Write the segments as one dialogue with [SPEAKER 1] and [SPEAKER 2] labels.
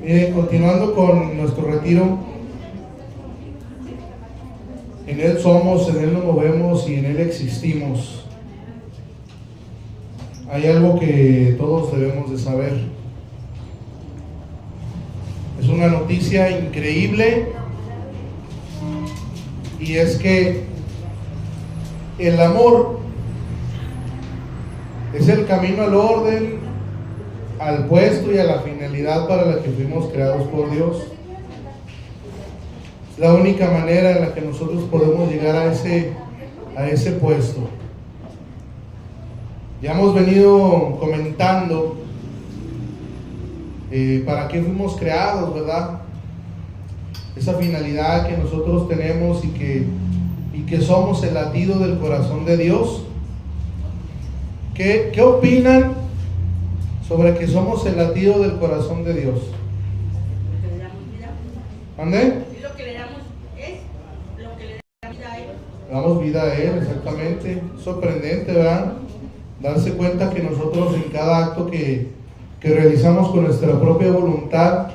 [SPEAKER 1] Miren, continuando con nuestro retiro, en Él somos, en Él nos movemos y en Él existimos. Hay algo que todos debemos de saber. Es una noticia increíble, y es que el amor es el camino al orden, al puesto y a la finalidad para la que fuimos creados por Dios. Es la única manera en la que nosotros podemos llegar a ese puesto. Ya hemos venido comentando para qué fuimos creados, ¿verdad? Esa finalidad que nosotros tenemos y que somos el latido del corazón de Dios. ¿Qué opinan sobre que somos el latido del corazón de Dios? ¿Ande?
[SPEAKER 2] Lo que le damos es lo que le da vida a Él.
[SPEAKER 1] Damos vida a Él, exactamente. Sorprendente, ¿verdad? Darse cuenta que nosotros en cada acto que realizamos con nuestra propia voluntad,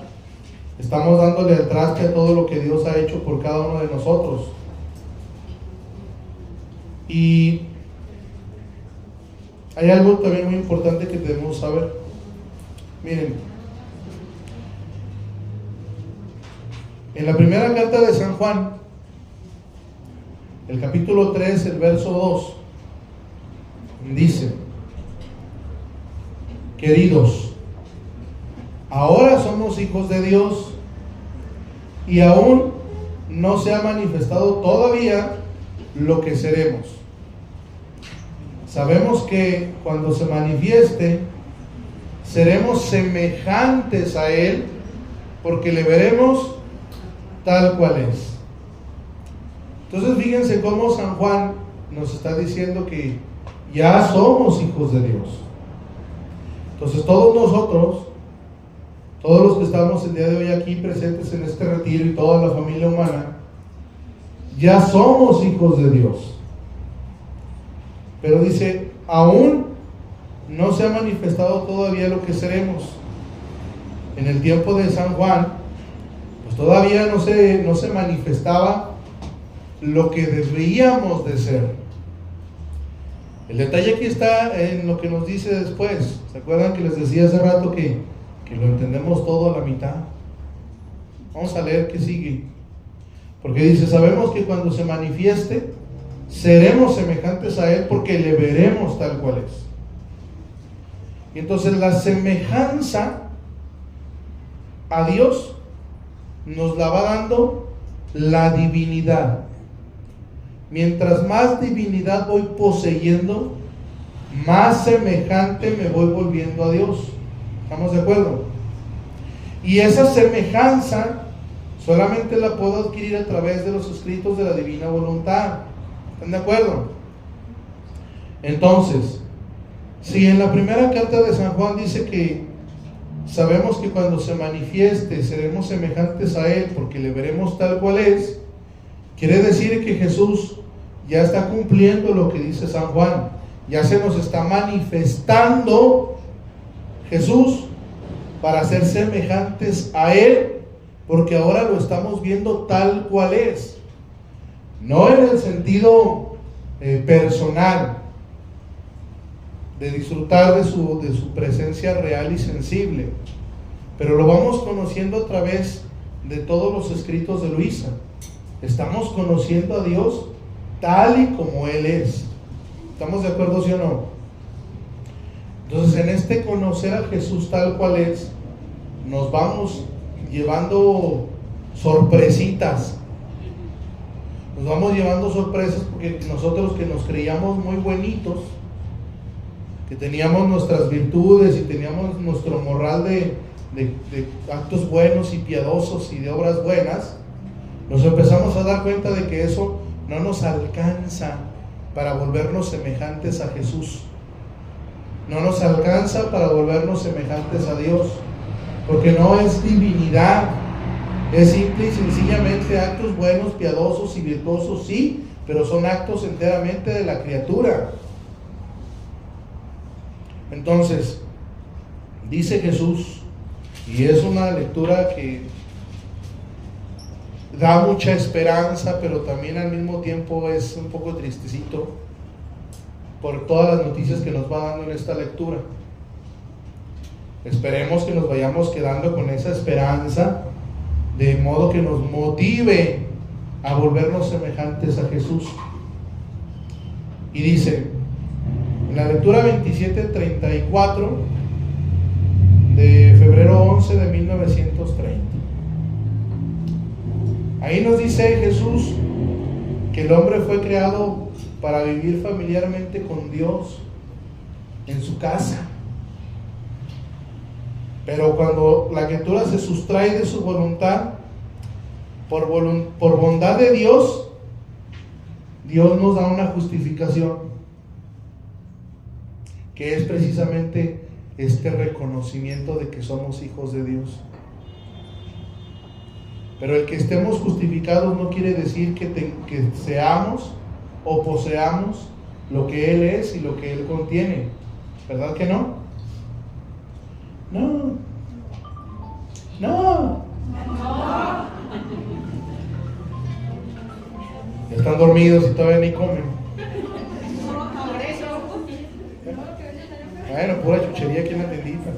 [SPEAKER 1] estamos dándole al traste a todo lo que Dios ha hecho por cada uno de nosotros. Y hay algo también muy importante que debemos saber. Miren, en la primera carta de San Juan, el capítulo 3, el verso 2, dice: queridos, ahora somos hijos de Dios, y aún no se ha manifestado todavía lo que seremos. Sabemos que cuando se manifieste, seremos semejantes a Él, porque le veremos tal cual es. Entonces fíjense cómo San Juan nos está diciendo que ya somos hijos de Dios. Entonces todos nosotros, todos los que estamos el día de hoy aquí presentes en este retiro y toda la familia humana, ya somos hijos de Dios. Pero dice, aún no se ha manifestado todavía lo que seremos. En el tiempo de San Juan, pues todavía no se manifestaba lo que deberíamos de ser. El detalle aquí está en lo que nos dice después. ¿Se acuerdan que les decía hace rato que lo entendemos todo a la mitad? Vamos a leer qué sigue. Porque dice, sabemos que cuando se manifieste, seremos semejantes a Él, porque le veremos tal cual es. Y entonces la semejanza a Dios nos la va dando la divinidad. Mientras más divinidad voy poseyendo, más semejante me voy volviendo a Dios. ¿Estamos de acuerdo? Y esa semejanza solamente la puedo adquirir a través de los escritos de la divina voluntad. ¿Están de acuerdo? Entonces, si en la primera carta de San Juan dice que sabemos que cuando se manifieste seremos semejantes a Él porque le veremos tal cual es, quiere decir que Jesús ya está cumpliendo lo que dice San Juan. Ya se nos está manifestando Jesús para ser semejantes a Él, porque ahora lo estamos viendo tal cual es. No en el sentido personal, de disfrutar de su presencia real y sensible, pero lo vamos conociendo a través de todos los escritos de Luisa. Estamos conociendo a Dios tal y como Él es. ¿Estamos de acuerdo, sí o no? Entonces, en este conocer a Jesús tal cual es, nos vamos llevando sorpresitas. Nos vamos llevando sorpresas porque nosotros que nos creíamos muy buenitos, que teníamos nuestras virtudes y teníamos nuestro morral de actos buenos y piadosos y de obras buenas, nos empezamos a dar cuenta de que eso no nos alcanza para volvernos semejantes a Jesús. No nos alcanza para volvernos semejantes a Dios, porque no es divinidad, es simple y sencillamente actos buenos, piadosos y virtuosos, sí, pero son actos enteramente de la criatura. Entonces, dice Jesús Y es una lectura que da mucha esperanza, pero también al mismo tiempo es un poco tristecito por todas las noticias que nos va dando en esta lectura. Esperemos que nos vayamos quedando con esa esperanza, de modo que nos motive a volvernos semejantes a Jesús. Y dice, en la lectura 2734 de febrero 11 de 1930, ahí nos dice Jesús que el hombre fue creado para vivir familiarmente con Dios en su casa. Pero cuando la criatura se sustrae de su voluntad, por bondad de Dios, Dios nos da una justificación, que es precisamente este reconocimiento de que somos hijos de Dios. Pero el que estemos justificados no quiere decir que seamos o poseamos lo que Él es y lo que Él contiene. ¿Verdad que no? No. Están dormidos y todavía ni comen. Bueno, pura chuchería aquí en la tendita.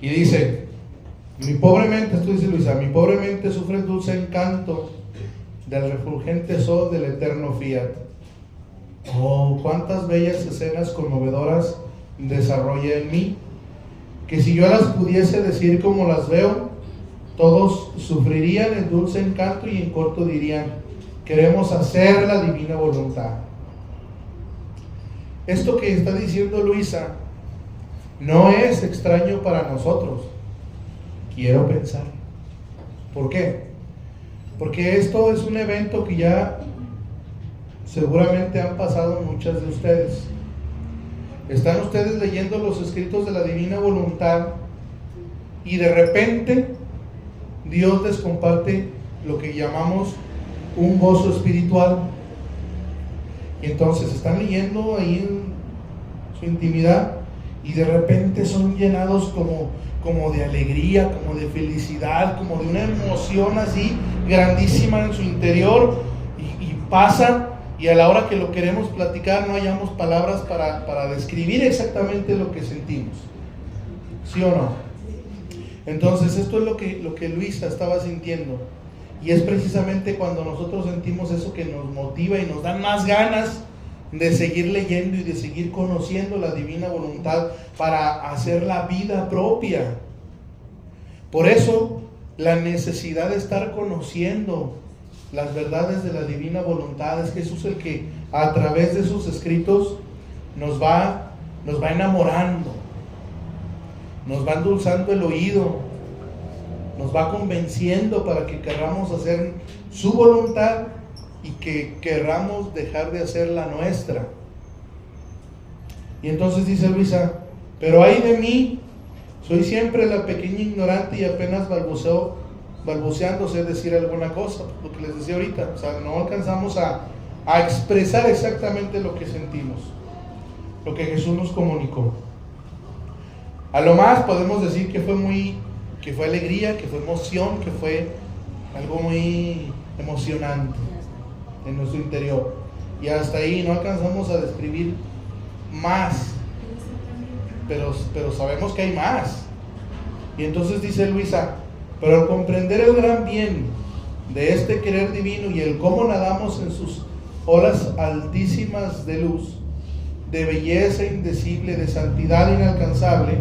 [SPEAKER 1] Y dice, mi pobre mente, esto dice Luisa, mi pobre mente sufre el dulce encanto del refulgente sol del eterno fiat. Oh, cuántas bellas escenas conmovedoras desarrolla en mí, que si yo las pudiese decir como las veo, todos sufrirían el dulce encanto y en corto dirían, queremos hacer la divina voluntad. Esto que está diciendo Luisa no es extraño para nosotros, quiero pensar. ¿Por qué? Porque esto es un evento que ya seguramente han pasado muchas de ustedes. Están ustedes leyendo los escritos de la divina voluntad y de repente Dios les comparte lo que llamamos un gozo espiritual. Y entonces están leyendo ahí en su intimidad y de repente son llenados como de alegría, como de felicidad, como de una emoción así grandísima en su interior, y pasa. Y a la hora que lo queremos platicar no hallamos palabras para describir exactamente lo que sentimos. ¿Sí o no? Entonces esto es lo que Luisa estaba sintiendo. Y es precisamente cuando nosotros sentimos eso que nos motiva y nos dan más ganas de seguir leyendo y de seguir conociendo la divina voluntad para hacer la vida propia. Por eso la necesidad de estar conociendo las verdades de la divina voluntad es Jesús el que a través de sus escritos nos va enamorando, nos va endulzando el oído, nos va convenciendo para que querramos hacer su voluntad y que querramos dejar de hacer la nuestra. Y entonces dice Luisa, pero ay de mí, soy siempre la pequeña ignorante y apenas balbuceándose decir alguna cosa, lo que les decía ahorita. O sea, no alcanzamos a expresar exactamente lo que sentimos, lo que Jesús nos comunicó. A lo más podemos decir que fue alegría, que fue emoción, que fue algo muy emocionante en nuestro interior. Y hasta ahí no alcanzamos a describir más, pero sabemos que hay más. Y entonces dice Luisa, pero al comprender el gran bien de este querer divino y el cómo nadamos en sus olas altísimas de luz, de belleza indecible, de santidad inalcanzable,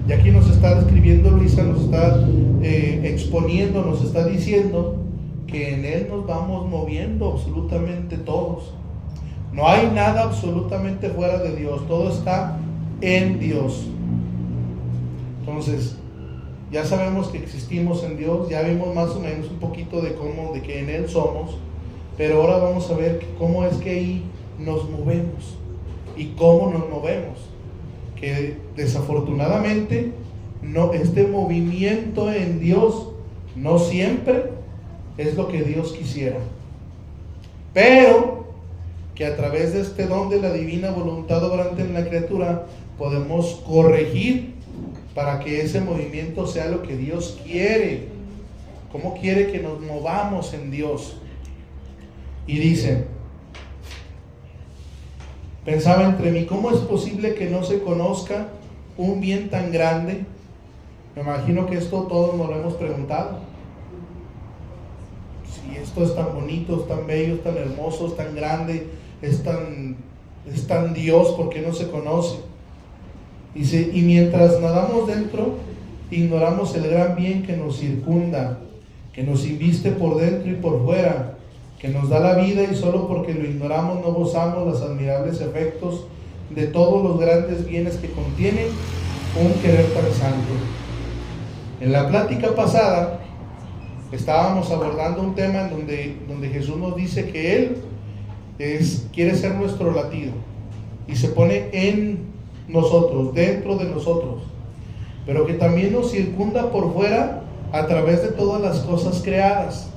[SPEAKER 1] y aquí nos está describiendo Luisa, nos está exponiendo, nos está diciendo que en Él nos vamos moviendo absolutamente todos. No hay nada absolutamente fuera de Dios, todo está en Dios. Entonces, ya sabemos que existimos en Dios, ya vimos más o menos un poquito de que en Él somos, pero ahora vamos a ver cómo es que ahí nos movemos y cómo nos movemos. Que desafortunadamente este movimiento en Dios no siempre es lo que Dios quisiera, pero que a través de este don de la divina voluntad obrante en la criatura podemos corregir para que ese movimiento sea lo que Dios quiere, cómo quiere que nos movamos en Dios. Y dice, pensaba entre mí, ¿cómo es posible que no se conozca un bien tan grande? Me imagino que esto todos nos lo hemos preguntado. Si esto es tan bonito, es tan bello, es tan hermoso, es tan grande, es tan Dios, ¿por qué no se conoce? Dice, y mientras nadamos dentro, ignoramos el gran bien que nos circunda, que nos inviste por dentro y por fuera, que nos da la vida, y solo porque lo ignoramos no gozamos los admirables efectos de todos los grandes bienes que contiene un querer tan santo. En la plática pasada estábamos abordando un tema en donde Jesús nos dice que Él quiere ser nuestro latido y se pone en nosotros, dentro de nosotros, pero que también nos circunda por fuera a través de todas las cosas creadas,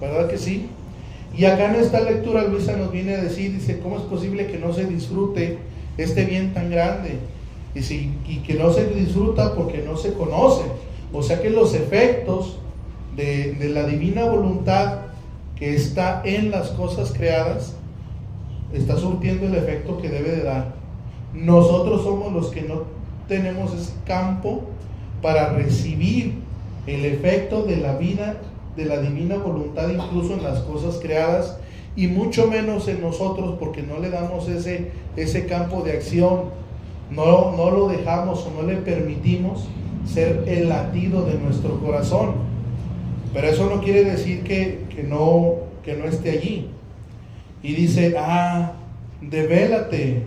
[SPEAKER 1] ¿verdad que sí? Y acá en esta lectura Luisa nos viene a decir, dice, ¿cómo es posible que no se disfrute este bien tan grande? Y que no se disfruta porque no se conoce. O sea que los efectos de la divina voluntad que está en las cosas creadas está surtiendo el efecto que debe de dar. Nosotros somos los que no tenemos ese campo para recibir el efecto de la vida, de la divina voluntad, incluso en las cosas creadas, y mucho menos en nosotros, porque no le damos ese campo de acción, no lo dejamos o no le permitimos ser el latido de nuestro corazón. Pero eso no quiere decir que no esté allí. Y dice, devélate,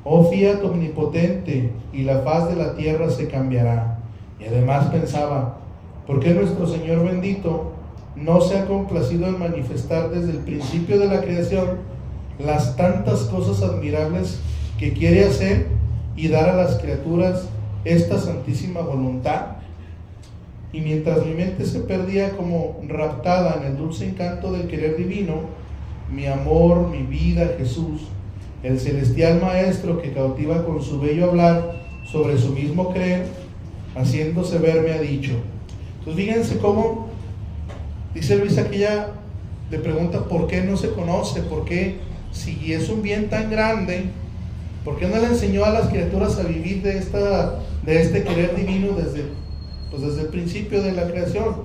[SPEAKER 1] oh fiat omnipotente, y la faz de la tierra se cambiará. Y además pensaba, ¿por qué nuestro Señor bendito no se ha complacido en manifestar desde el principio de la creación las tantas cosas admirables que quiere hacer y dar a las criaturas esta santísima voluntad? Y mientras mi mente se perdía como raptada en el dulce encanto del querer divino, mi amor, mi vida, Jesús, el celestial Maestro que cautiva con su bello hablar sobre su mismo creer, haciéndose ver, me ha dicho. Entonces fíjense cómo dice Luisa que ella le pregunta por qué no se conoce, por qué, si es un bien tan grande, por qué no le enseñó a las criaturas a vivir de este querer divino desde el principio de la creación.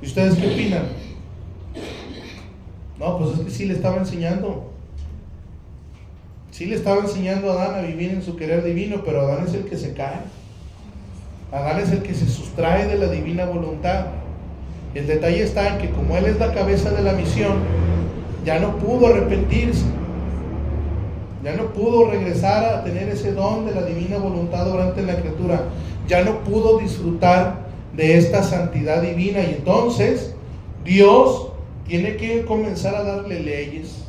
[SPEAKER 1] ¿Y ustedes qué opinan? No, pues es que sí le estaba enseñando. Sí le estaba enseñando a Adán a vivir en su querer divino, pero Adán es el que se cae. Adán es el que se sustrae de la divina voluntad. El detalle está en que como él es la cabeza de la misión, ya no pudo arrepentirse, ya no pudo regresar a tener ese don de la divina voluntad durante la criatura, ya no pudo disfrutar de esta santidad divina, y entonces Dios tiene que comenzar a darle leyes,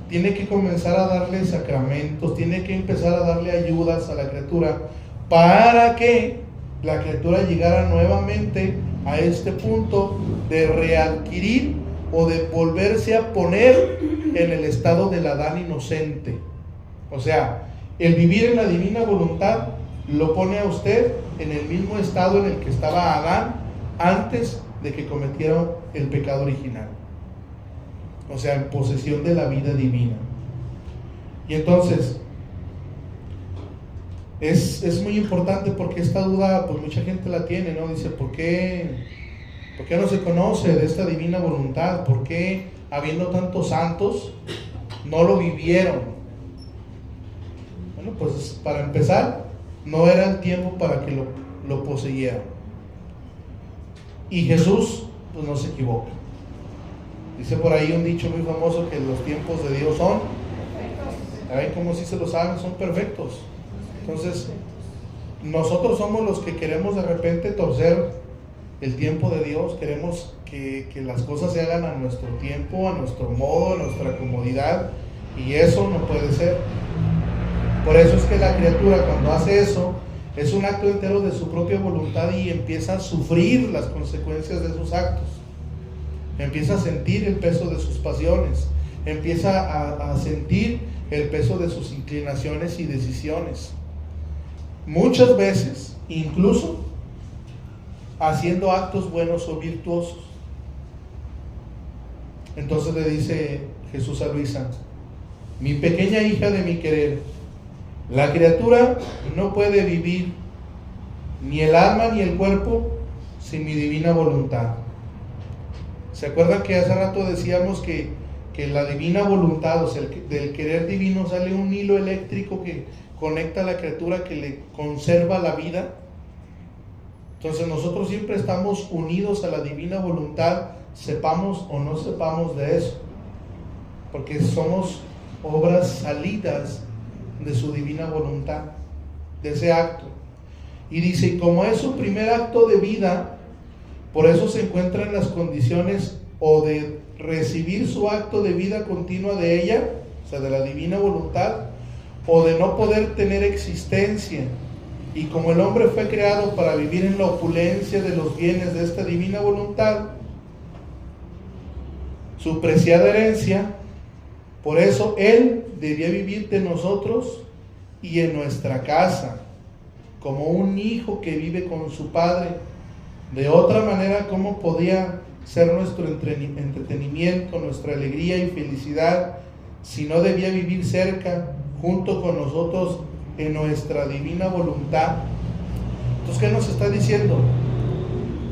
[SPEAKER 1] tiene que comenzar a darle sacramentos, tiene que empezar a darle ayudas a la criatura para que la criatura llegara nuevamente a este punto de readquirir o de volverse a poner en el estado del Adán inocente. O sea, el vivir en la divina voluntad lo pone a usted en el mismo estado en el que estaba Adán antes de que cometiera el pecado original. O sea, en posesión de la vida divina. Y entonces es muy importante, porque esta duda pues mucha gente la tiene, ¿no? Dice, ¿por qué no se conoce de esta divina voluntad? ¿Por qué, habiendo tantos santos, no lo vivieron? Bueno, pues para empezar, no era el tiempo para que lo poseyeran. Y Jesús pues no se equivoca. Dice por ahí un dicho muy famoso que los tiempos de Dios son, ¿saben cómo si se lo saben? Son perfectos. Entonces, nosotros somos los que queremos de repente torcer el tiempo de Dios, queremos que las cosas se hagan a nuestro tiempo, a nuestro modo, a nuestra comodidad, y eso no puede ser. Por eso es que la criatura, cuando hace eso, es un acto entero de su propia voluntad y empieza a sufrir las consecuencias de sus actos, empieza a sentir el peso de sus pasiones, empieza a sentir el peso de sus inclinaciones y decisiones. muchas veces, incluso haciendo actos buenos o virtuosos. Entonces le dice Jesús a Luisa: mi pequeña hija de mi querer, la criatura no puede vivir, ni el alma ni el cuerpo, sin mi divina voluntad. ¿Se acuerdan que hace rato decíamos que la divina voluntad, o sea, del querer divino sale un hilo eléctrico que conecta a la criatura, que le conserva la vida? Entonces nosotros siempre estamos unidos a la divina voluntad, sepamos o no sepamos de eso, porque somos obras salidas de su divina voluntad, de ese acto. Y dice, y como es su primer acto de vida, por eso se encuentra en las condiciones o de recibir su acto de vida continua de ella, o sea, de la divina voluntad, o de no poder tener existencia. Y como el hombre fue creado para vivir en la opulencia de los bienes de esta divina voluntad, su preciada herencia, por eso él debía vivir de nosotros y en nuestra casa, como un hijo que vive con su padre. De otra manera, ¿cómo podía ser nuestro entretenimiento, nuestra alegría y felicidad, si no debía vivir cerca, junto con nosotros, en nuestra divina voluntad? Entonces, ¿qué nos está diciendo?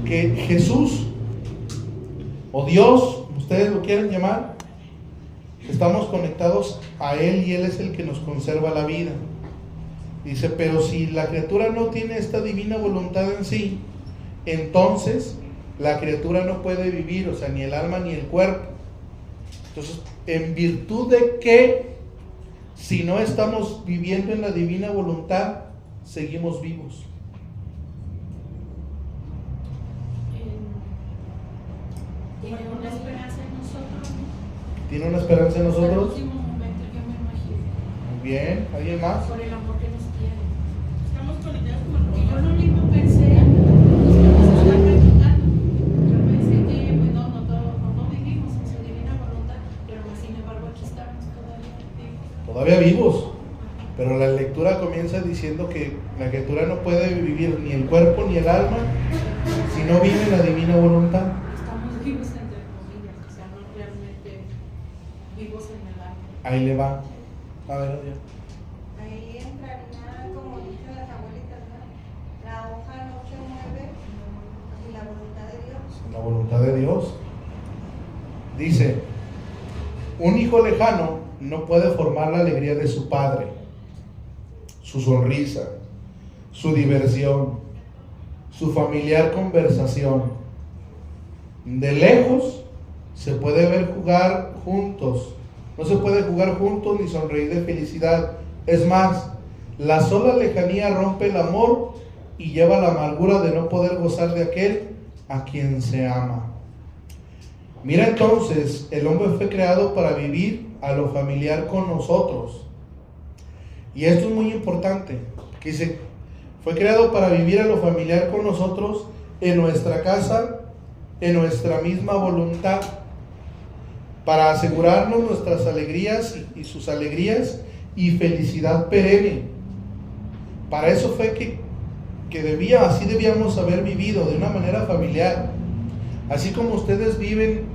[SPEAKER 1] Que Jesús, o Dios, ustedes lo quieren llamar, estamos conectados a Él y Él es el que nos conserva la vida. Dice, pero si la criatura no tiene esta divina voluntad en sí, entonces la criatura no puede vivir, o sea, ni el alma ni el cuerpo. Entonces, ¿en virtud de qué, si no estamos viviendo en la divina voluntad, seguimos vivos?
[SPEAKER 2] Tiene una esperanza en nosotros.
[SPEAKER 1] ¿Tiene una esperanza en nosotros?
[SPEAKER 2] Hasta el último momento, yo me imagino.
[SPEAKER 1] Muy bien, ¿alguien más?
[SPEAKER 2] Por el amor que nos tiene. Estamos conectados con el que yo lo mismo pensé, los que nos están preguntando. Yo pensé que, pues no vivimos en su divina voluntad, pero sin embargo aquí estamos todavía vivos.
[SPEAKER 1] Todavía vivos. Pero la lectura comienza diciendo que la criatura no puede vivir ni el cuerpo ni el alma si no vive en la divina voluntad.
[SPEAKER 2] Estamos vivos entre comillas, o sea, no realmente vivos en el alma.
[SPEAKER 1] Ahí le va. A ver, adiós.
[SPEAKER 3] Ahí entraría, como dicen las abuelitas, ¿no? La hoja no se mueve sin la voluntad de Dios.
[SPEAKER 1] La voluntad de Dios. Dice, un hijo lejano no puede formar la alegría de su padre, su sonrisa, su diversión, su familiar conversación. De lejos se puede ver jugar juntos. No se puede jugar juntos ni sonreír de felicidad. Es más, la sola lejanía rompe el amor y lleva la amargura de no poder gozar de aquel a quien se ama. Mira entonces, el hombre fue creado para vivir a lo familiar con nosotros. Y esto es muy importante, que dice, fue creado para vivir a lo familiar con nosotros en nuestra casa, en nuestra misma voluntad, para asegurarnos nuestras alegrías y sus alegrías y felicidad perenne. Para eso fue que así debíamos haber vivido, de una manera familiar. Así como ustedes viven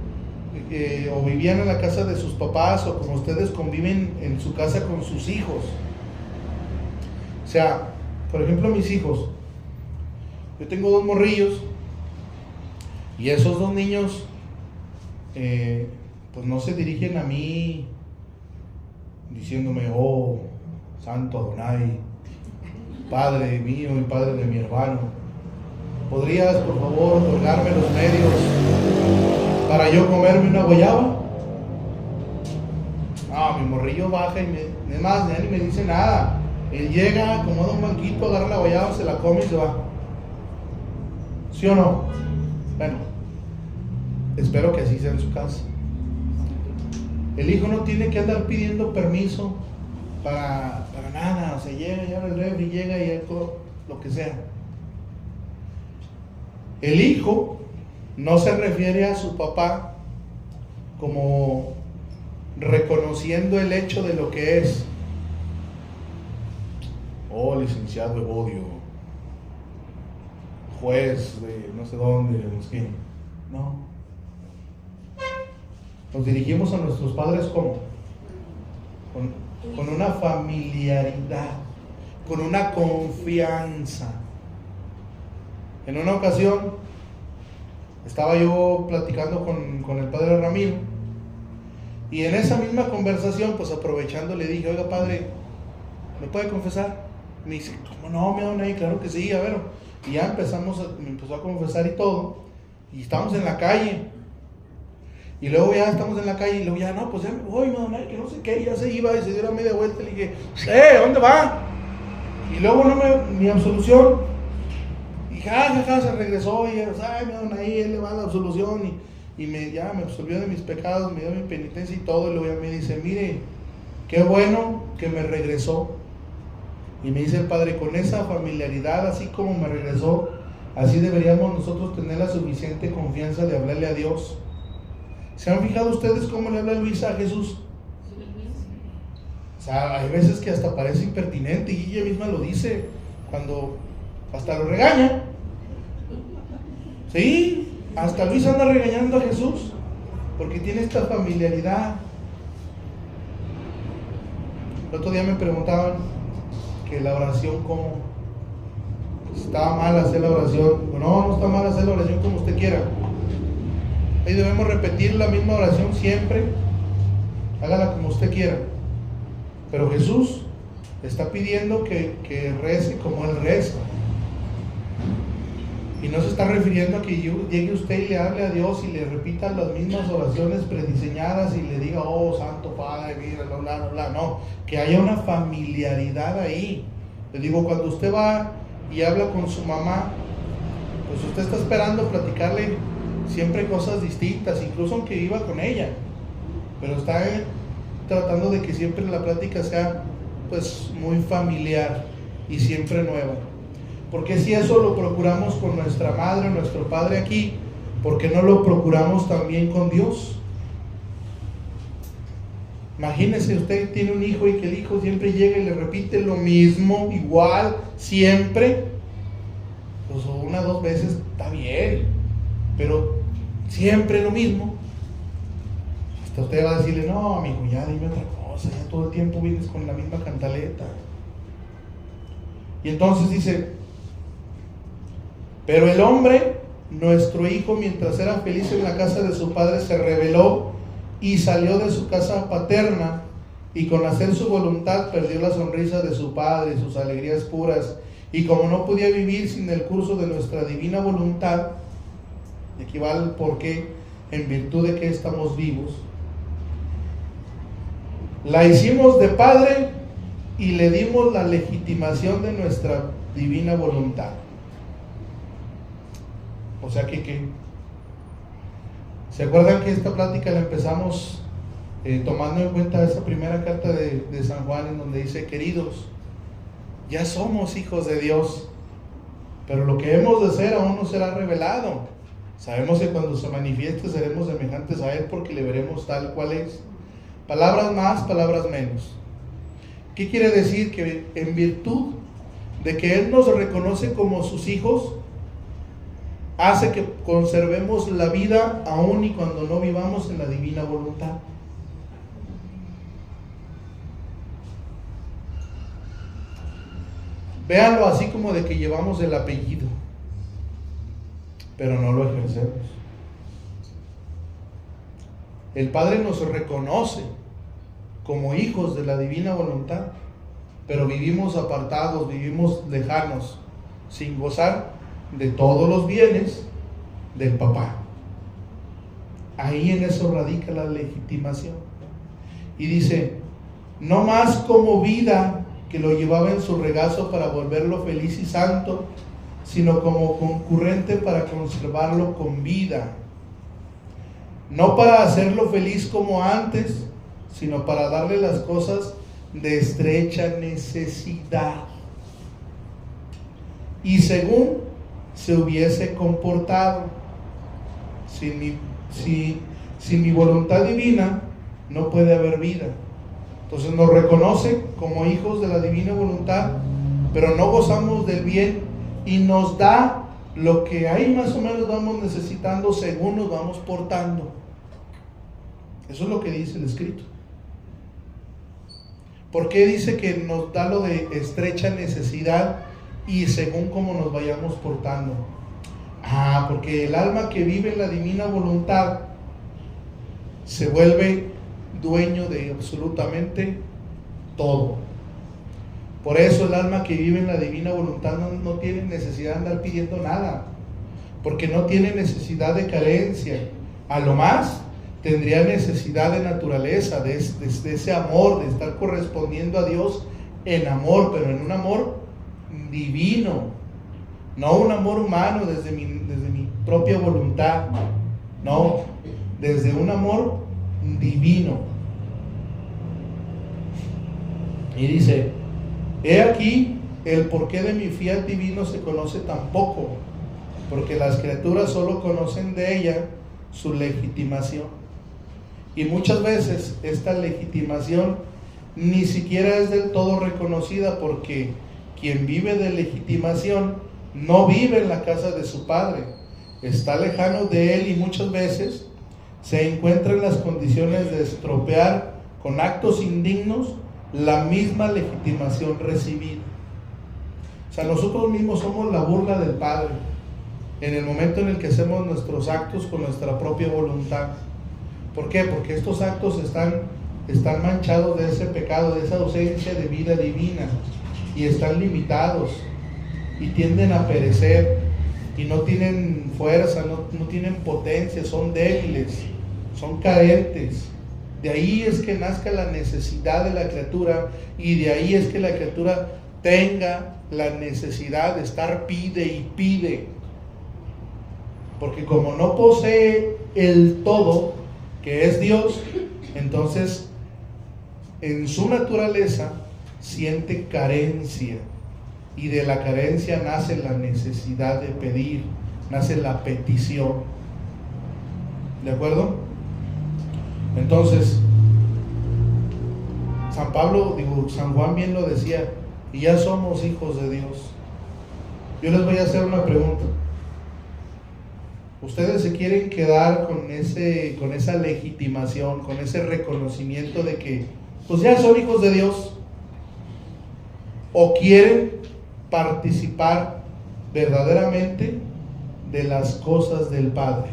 [SPEAKER 1] o vivían en la casa de sus papás, o como ustedes conviven en su casa con sus hijos. O sea, por ejemplo, mis hijos, yo tengo 2 morrillos, y esos 2 niños pues no se dirigen a mí diciéndome, oh, Santo Adonai, Padre mío y Padre de mi hermano, ¿podrías por favor otorgarme los medios para yo comerme una guayaba? No, mi morrillo baja y además ya ni me dice nada. Él llega, acomoda un banquito, agarra la guayaba, se la come y se va. ¿Sí o no? Bueno, espero que así sea en su casa. El hijo no tiene que andar pidiendo permiso para nada. O sea, llega y abre el refri, llega y algo, lo que sea. El hijo no se refiere a su papá como reconociendo el hecho de lo que es. Oh, licenciado Evodio, juez de no sé dónde, no sé qué. No. Nos dirigimos a nuestros padres ¿cómo? Con una familiaridad, con una confianza. En una ocasión estaba yo platicando con el padre Ramiro, y en esa misma conversación, pues aprovechando, le dije: oiga, padre, ¿me puede confesar? Me dice: ¿cómo no, mi don ahí? Claro que sí, a ver. Y ya me empezó a confesar y todo, y estamos en la calle, y luego ya estamos en la calle, y luego ya, no, pues ya me voy, mi don ahí, que no sé qué, y ya se iba, y se dio la media vuelta, y le dije: ¿dónde va? Y luego mi absolución, y se regresó, y ay, mi don ahí, él le va la absolución, y ya me absolvió de mis pecados, me dio mi penitencia y todo, y luego ya me dice: mire, qué bueno que me regresó. Y me dice el padre: con esa familiaridad, así como me regresó, así deberíamos nosotros tener la suficiente confianza de hablarle a Dios. ¿Se han fijado ustedes cómo le habla Luisa a Jesús? O sea, hay veces que hasta parece impertinente, y ella misma lo dice, cuando hasta lo regaña. Sí, hasta Luis anda regañando a Jesús, porque tiene esta familiaridad. El otro día me preguntaban que la oración, ¿cómo? Pues estaba mal hacer la oración. No está mal hacer la oración como usted quiera. Ahí debemos repetir la misma oración siempre. Hágala como usted quiera. Pero Jesús está pidiendo que rece como Él reza. Y no se está refiriendo a que llegue usted y le hable a Dios y le repita las mismas oraciones prediseñadas y le diga: oh, Santo Padre, mira, bla. No, que haya una familiaridad ahí. Le digo, cuando usted va y habla con su mamá, pues usted está esperando platicarle siempre cosas distintas, incluso aunque viva con ella, pero está tratando de que siempre la plática sea pues muy familiar y siempre nueva. Porque si eso lo procuramos con nuestra madre o nuestro padre aquí, ¿por qué no lo procuramos también con Dios? Imagínese, usted tiene un hijo y que el hijo siempre llega y le repite lo mismo, igual, siempre. Pues una o dos veces está bien, pero siempre lo mismo. Hasta usted va a decirle: no, amigo, ya dime otra cosa, ya todo el tiempo vienes con la misma cantaleta. Y entonces dice: pero el hombre, nuestro hijo, mientras era feliz en la casa de su padre, se rebeló y salió de su casa paterna, y con hacer su voluntad perdió la sonrisa de su padre y sus alegrías puras. Y como no podía vivir sin el curso de nuestra divina voluntad, y aquí va el porqué, en virtud de que estamos vivos, la hicimos de padre y le dimos la legitimación de nuestra divina voluntad. O sea que ¿se acuerdan que esta plática la empezamos tomando en cuenta esa primera carta de San Juan, en donde dice: queridos, ya somos hijos de Dios, pero lo que hemos de ser aún no será revelado. Sabemos que cuando se manifieste seremos semejantes a Él, porque le veremos tal cual es. Palabras más, palabras menos. ¿Qué quiere decir? Que en virtud de que Él nos reconoce como sus hijos, hace que conservemos la vida aún y cuando no vivamos en la divina voluntad. Véanlo así como de que llevamos el apellido, pero no lo ejercemos. El Padre nos reconoce como hijos de la divina voluntad, pero vivimos apartados, vivimos lejanos, sin gozar de todos los bienes del papá. Ahí en eso radica la legitimación. Y dice: no más como vida que lo llevaba en su regazo para volverlo feliz y santo, sino como concurrente para conservarlo con vida. No para hacerlo feliz como antes, sino para darle las cosas de estrecha necesidad. Y según se hubiese comportado. Sin mi voluntad divina no puede haber vida. Entonces nos reconoce como hijos de la divina voluntad, pero no gozamos del bien y nos da lo que ahí más o menos vamos necesitando según nos vamos portando. Eso es lo que dice el escrito. ¿Por qué dice que nos da lo de estrecha necesidad y según cómo nos vayamos portando? Porque el alma que vive en la divina voluntad se vuelve dueño de absolutamente todo. Por eso el alma que vive en la divina voluntad no tiene necesidad de andar pidiendo nada, porque no tiene necesidad de carencia. A lo más tendría necesidad de naturaleza, de ese amor, de estar correspondiendo a Dios en amor, pero en un amor divino, no un amor humano desde mi propia voluntad, no, desde un amor divino. Y dice: he aquí el porqué de mi fiat divino se conoce tan poco, porque las criaturas solo conocen de ella su legitimación. Y muchas veces esta legitimación ni siquiera es del todo reconocida, porque quien vive de legitimación no vive en la casa de su padre, está lejano de él y muchas veces se encuentra en las condiciones de estropear con actos indignos la misma legitimación recibida. O sea, nosotros mismos somos la burla del Padre en el momento en el que hacemos nuestros actos con nuestra propia voluntad. ¿Por qué? Porque estos actos están manchados de ese pecado, de esa ausencia de vida divina, y están limitados y tienden a perecer y no tienen fuerza, no tienen potencia, son débiles, son carentes. De ahí es que nazca la necesidad de la criatura, y de ahí es que la criatura tenga la necesidad de estar pide y pide, porque como no posee el todo que es Dios, entonces en su naturaleza siente carencia, y de la carencia nace la necesidad de pedir, nace la petición. ¿De acuerdo? Entonces San Juan bien lo decía: y ya somos hijos de Dios. Yo les voy a hacer una pregunta. ¿Ustedes se quieren quedar con esa legitimación, con ese reconocimiento de que pues ya son hijos de Dios? ¿O quieren participar verdaderamente de las cosas del Padre?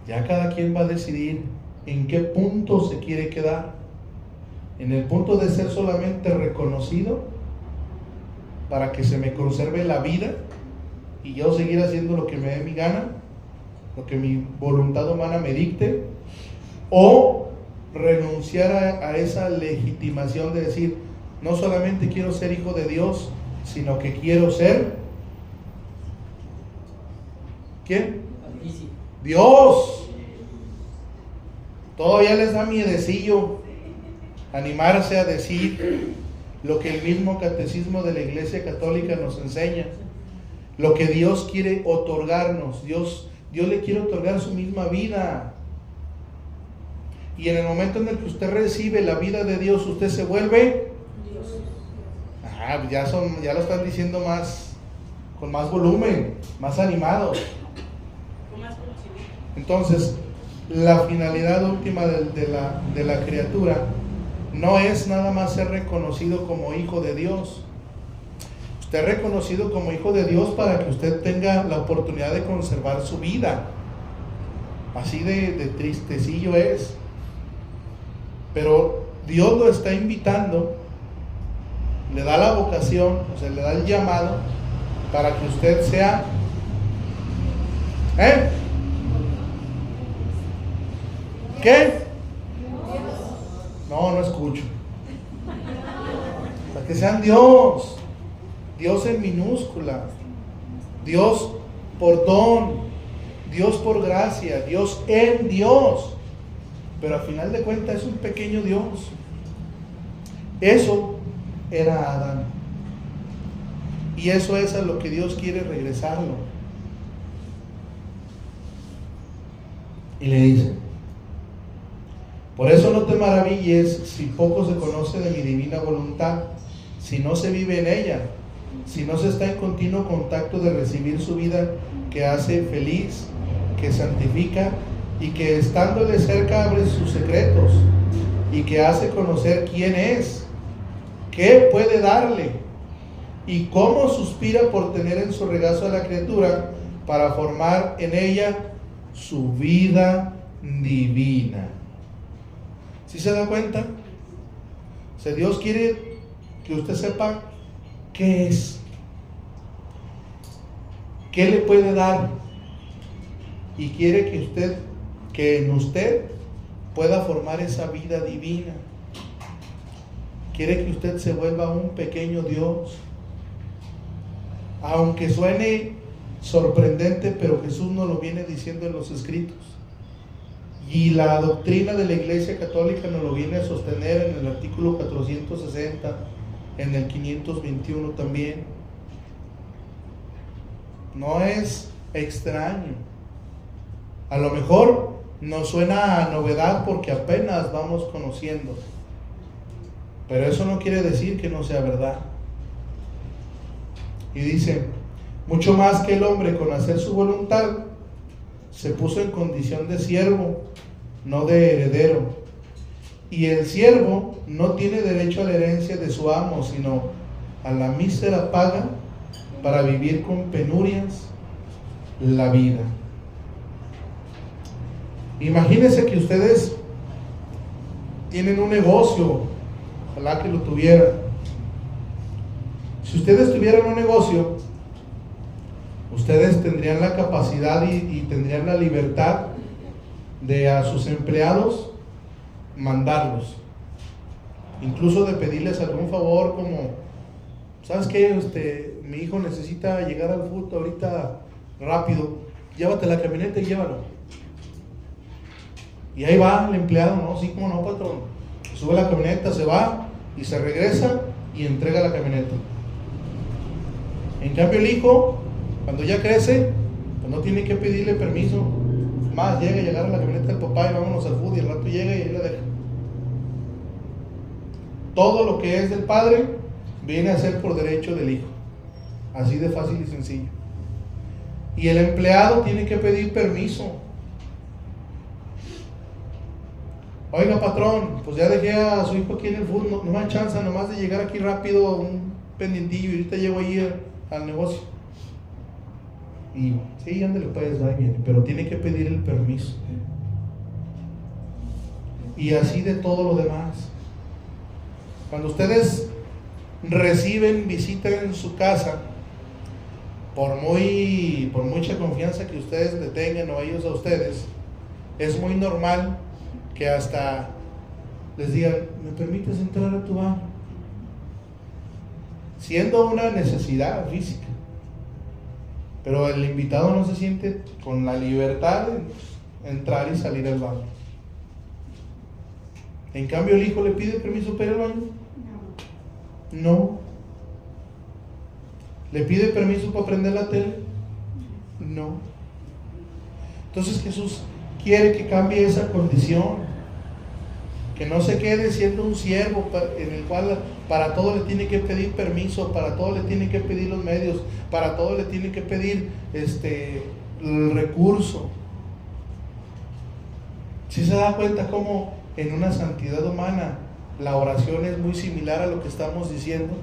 [SPEAKER 1] Ya cada quien va a decidir en qué punto se quiere quedar. En el punto de ser solamente reconocido para que se me conserve la vida y yo seguir haciendo lo que me dé mi gana, lo que mi voluntad humana me dicte, o renunciar a esa legitimación de decir: no solamente quiero ser hijo de Dios, sino que quiero ser ¿quién? Dios. Todavía les da miedecillo animarse a decir lo que el mismo catecismo de la Iglesia Católica nos enseña, lo que Dios quiere otorgarnos. Dios le quiere otorgar su misma vida, y en el momento en el que usted recibe la vida de Dios, usted se vuelve Dios. Ya lo están diciendo con más volumen, más animados. Entonces, la finalidad última de la criatura no es nada más ser reconocido como hijo de Dios. Usted es reconocido como hijo de Dios para que usted tenga la oportunidad de conservar su vida. Así de tristecillo es. Pero Dios lo está invitando, le da la vocación, o sea, le da el llamado para que usted sea ¿qué? No escucho. Para que sean Dios en minúscula, Dios por don, Dios por gracia, Dios en Dios, pero al final de cuentas es un pequeño Dios. Eso era Adán, y eso es a lo que Dios quiere regresarlo. Y le dice: Por eso no te maravilles si poco se conoce de mi divina voluntad, si no se vive en ella, si no se está en continuo contacto de recibir su vida que hace feliz, que santifica y que estándole cerca abre sus secretos y que hace conocer quién es, qué puede darle y cómo suspira por tener en su regazo a la criatura para formar en ella su vida divina. ¿Sí se da cuenta? O sea, Dios quiere que usted sepa qué es, qué le puede dar, y quiere que en usted pueda formar esa vida divina. Quiere que usted se vuelva un pequeño Dios. Aunque suene sorprendente, pero Jesús nos lo viene diciendo en los escritos. Y la doctrina de la Iglesia Católica nos lo viene a sostener en el artículo 460, en el 521 también. No es extraño. A lo mejor nos suena a novedad porque apenas vamos conociendo, pero eso no quiere decir que no sea verdad. Y dice, mucho más que el hombre con hacer su voluntad, se puso en condición de siervo, no de heredero. Y el siervo no tiene derecho a la herencia de su amo, sino a la mísera paga para vivir con penurias la vida. Imagínense que ustedes tienen un negocio, ojalá que lo tuvieran. Si ustedes tuvieran un negocio, ustedes tendrían la capacidad y tendrían la libertad de a sus empleados mandarlos, incluso de pedirles algún favor, como, ¿sabes qué? Mi hijo necesita llegar al fútbol ahorita rápido, llévate la camioneta y llévalo. Y ahí va el empleado, ¿no? Sí, como no, patrón. Sube la camioneta, se va y se regresa y entrega la camioneta. En cambio el hijo, cuando ya crece, pues no tiene que pedirle permiso. Más, llega y agarra la camioneta del papá y vámonos al fútbol, y al rato llega y ahí la deja. Todo lo que es del padre viene a ser por derecho del hijo. Así de fácil y sencillo. Y el empleado tiene que pedir permiso. Oiga, patrón, pues ya dejé a su hijo aquí en el fútbol, no me da chance nomás de llegar aquí rápido, un pendientillo, y ahorita llego ahí al negocio. Y sí, ándale, pues, va bien, pero tiene que pedir el permiso. Y así de todo lo demás. Cuando ustedes reciben visita en su casa, por mucha confianza que ustedes le tengan o ellos a ustedes, es muy normal que hasta les digan, ¿me permites entrar a tu baño? Siendo una necesidad física. Pero el invitado no se siente con la libertad de entrar y salir al baño. En cambio, el hijo le pide permiso para ir al baño. No. ¿Le pide permiso para prender la tele? No. Entonces Jesús quiere que cambie esa condición, que no se quede siendo un siervo en el cual para todo le tiene que pedir permiso, para todo le tiene que pedir los medios, para todo le tiene que pedir el recurso. Si se da cuenta cómo en una santidad humana la oración es muy similar a lo que estamos diciendo.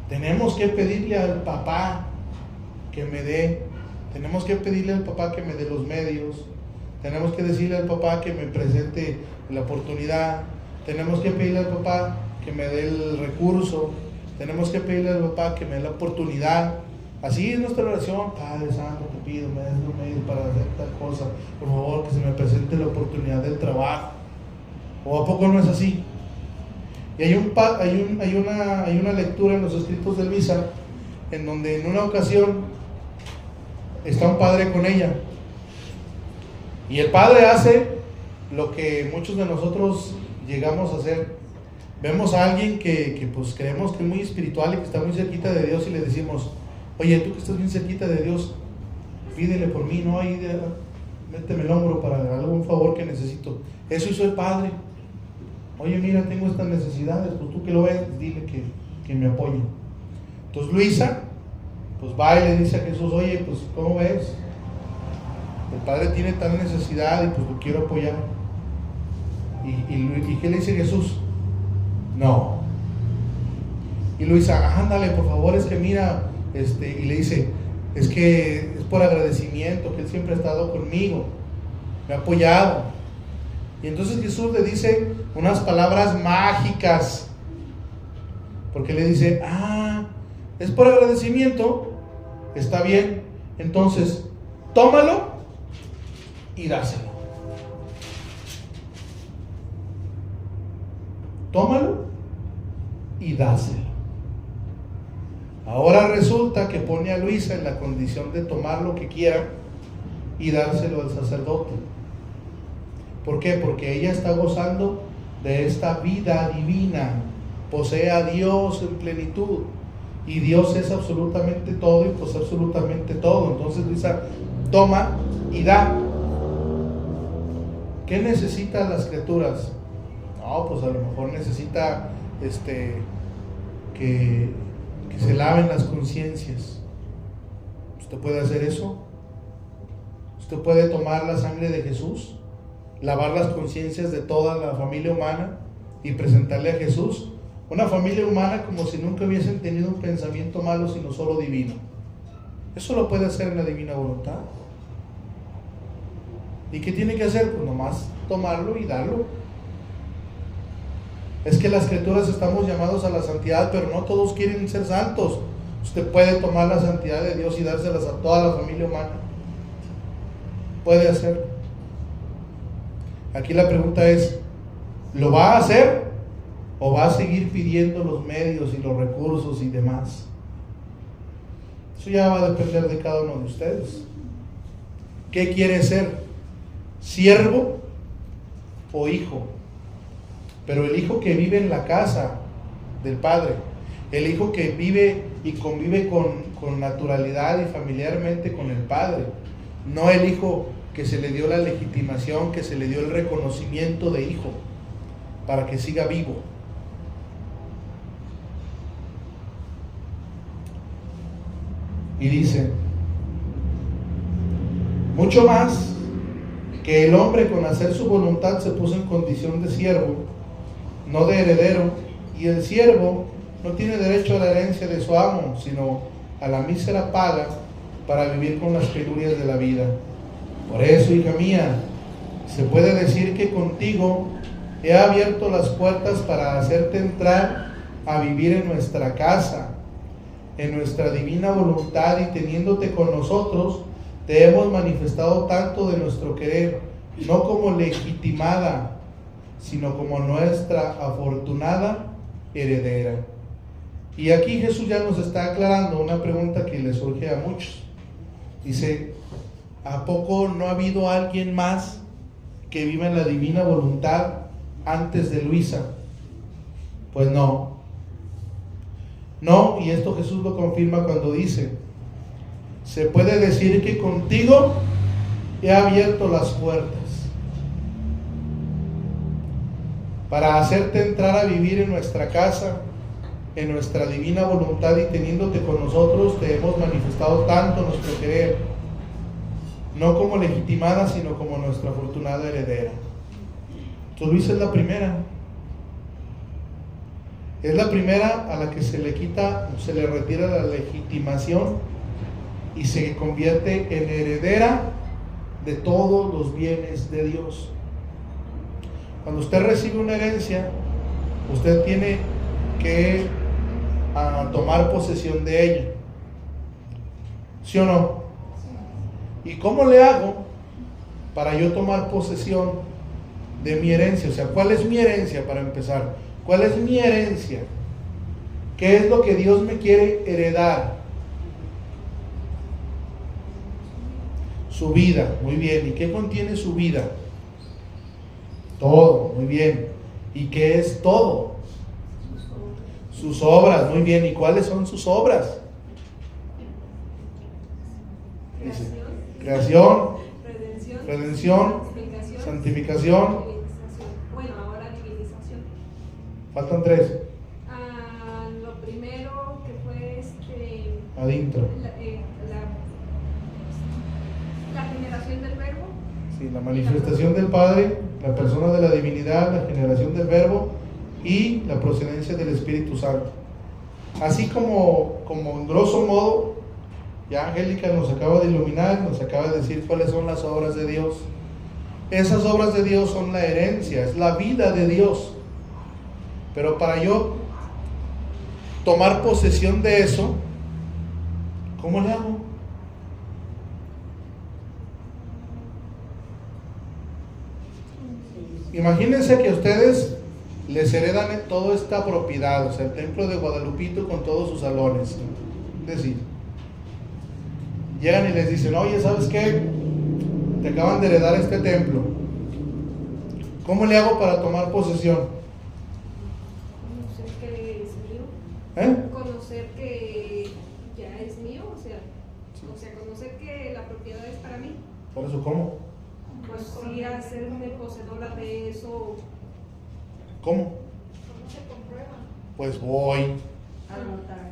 [SPEAKER 1] Tenemos que pedirle al papá que me dé, tenemos que pedirle al papá que me dé los medios, tenemos que decirle al papá que me presente la oportunidad, tenemos que pedirle al papá que me dé el recurso, tenemos que pedirle al papá que me dé la oportunidad. Así es nuestra oración. Padre Santo, te pido, me des los medios para hacer tal cosa, por favor, que se me presente la oportunidad del trabajo. ¿O a poco no es así? Y hay una lectura en los escritos del Misa, en donde en una ocasión está un padre con ella, y el padre hace lo que muchos de nosotros llegamos a hacer. Vemos a alguien que pues creemos que es muy espiritual y que está muy cerquita de Dios, y le decimos, oye, tú que estás bien cerquita de Dios, pídele por mí, ¿no? Ahí méteme el hombro para algún favor que necesito. Eso hizo el padre. Oye, mira, tengo estas necesidades, pues tú que lo ves, dile que me apoye. Entonces Luisa, pues va y le dice a Jesús, oye, pues ¿cómo ves? El padre tiene tal necesidad y pues lo quiero apoyar. ¿Y qué le dice Jesús? No. Y Luisa, ándale, por favor, es que mira, y le dice, es que es por agradecimiento, que él siempre ha estado conmigo, me ha apoyado. Y entonces Jesús le dice unas palabras mágicas, porque le dice, es por agradecimiento, está bien, entonces tómalo y dáselo. Tómalo y dáselo. Ahora resulta que pone a Luisa en la condición de tomar lo que quiera y dárselo al sacerdote. ¿Por qué? Porque ella está gozando de esta vida divina, posee a Dios en plenitud, y Dios es absolutamente todo y posee absolutamente todo. Entonces Luisa toma y da. ¿Qué necesitan las criaturas? No, pues a lo mejor necesita que se laven las conciencias. ¿Usted puede hacer eso? ¿Usted puede tomar la sangre de Jesús, lavar las conciencias de toda la familia humana y presentarle a Jesús? Una familia humana como si nunca hubiesen tenido un pensamiento malo, sino solo divino. Eso lo puede hacer en la divina voluntad. ¿Y qué tiene que hacer? Pues nomás tomarlo y darlo. Es que las criaturas estamos llamados a la santidad, pero no todos quieren ser santos. Usted puede tomar la santidad de Dios y dárselas a toda la familia humana. Puede hacerlo. Aquí la pregunta es, ¿lo va a hacer o va a seguir pidiendo los medios y los recursos y demás? Eso ya va a depender de cada uno de ustedes. ¿Qué quiere ser? ¿Siervo o hijo? Pero el hijo que vive en la casa del Padre, el hijo que vive y convive con naturalidad y familiarmente con el Padre, no el hijo que se le dio la legitimación, que se le dio el reconocimiento de hijo para que siga vivo. Y dice, mucho más que el hombre con hacer su voluntad se puso en condición de siervo, no de heredero, y el siervo no tiene derecho a la herencia de su amo, sino a la mísera paga para vivir con las penurias de la vida. Por eso, hija mía, se puede decir que contigo he abierto las puertas para hacerte entrar a vivir en nuestra casa, en nuestra divina voluntad, y teniéndote con nosotros, te hemos manifestado tanto de nuestro querer, no como legitimada, sino como nuestra afortunada heredera. Y aquí Jesús ya nos está aclarando una pregunta que le surge a muchos. Dice, ¿a poco no ha habido alguien más que viva en la divina voluntad antes de Luisa? Pues no. No, y esto Jesús lo confirma cuando dice, se puede decir que contigo he abierto las puertas para hacerte entrar a vivir en nuestra casa, en nuestra divina voluntad, y teniéndote con nosotros te hemos manifestado tanto nuestro querer, no como legitimada, sino como nuestra afortunada heredera. Entonces Luisa es la primera. Es la primera a la que se le quita, se le retira la legitimación y se convierte en heredera de todos los bienes de Dios. Cuando usted recibe una herencia, usted tiene que tomar posesión de ella. ¿Sí o no? ¿Y cómo le hago para yo tomar posesión de mi herencia? O sea, ¿cuál es mi herencia para empezar? ¿Cuál es mi herencia? ¿Qué es lo que Dios me quiere heredar? Su vida, muy bien. ¿Y qué contiene su vida? Todo, muy bien. ¿Y qué es todo? Sus obras, muy bien. ¿Y cuáles son sus obras? Dice, creación, redención, santificación.
[SPEAKER 4] Bueno, ahora divinización.
[SPEAKER 1] Faltan 3.
[SPEAKER 4] Lo primero que fue
[SPEAKER 1] Adintro.
[SPEAKER 4] La generación del verbo.
[SPEAKER 1] Sí, la manifestación del Padre, la persona de la divinidad, la generación del verbo y la procedencia del Espíritu Santo. Así como en grosso modo, ya Angélica nos acaba de iluminar, nos acaba de decir cuáles son las obras de Dios. Esas obras de Dios son la herencia, es la vida de Dios. Pero para yo tomar posesión de eso, ¿cómo le hago? Imagínense que ustedes les heredan toda esta propiedad, o sea, el templo de Guadalupito con todos sus salones. Es decir, llegan y les dicen, oye, ¿sabes qué? Te acaban de heredar este templo. ¿Cómo le hago para tomar posesión?
[SPEAKER 4] Conocer que es mío. Conocer que ya es mío, o sea, conocer que la propiedad es para mí.
[SPEAKER 1] ¿Por eso cómo?
[SPEAKER 4] Pues sí, hacerme poseedora de eso.
[SPEAKER 1] ¿Cómo?
[SPEAKER 2] ¿Cómo se comprueba?
[SPEAKER 1] Pues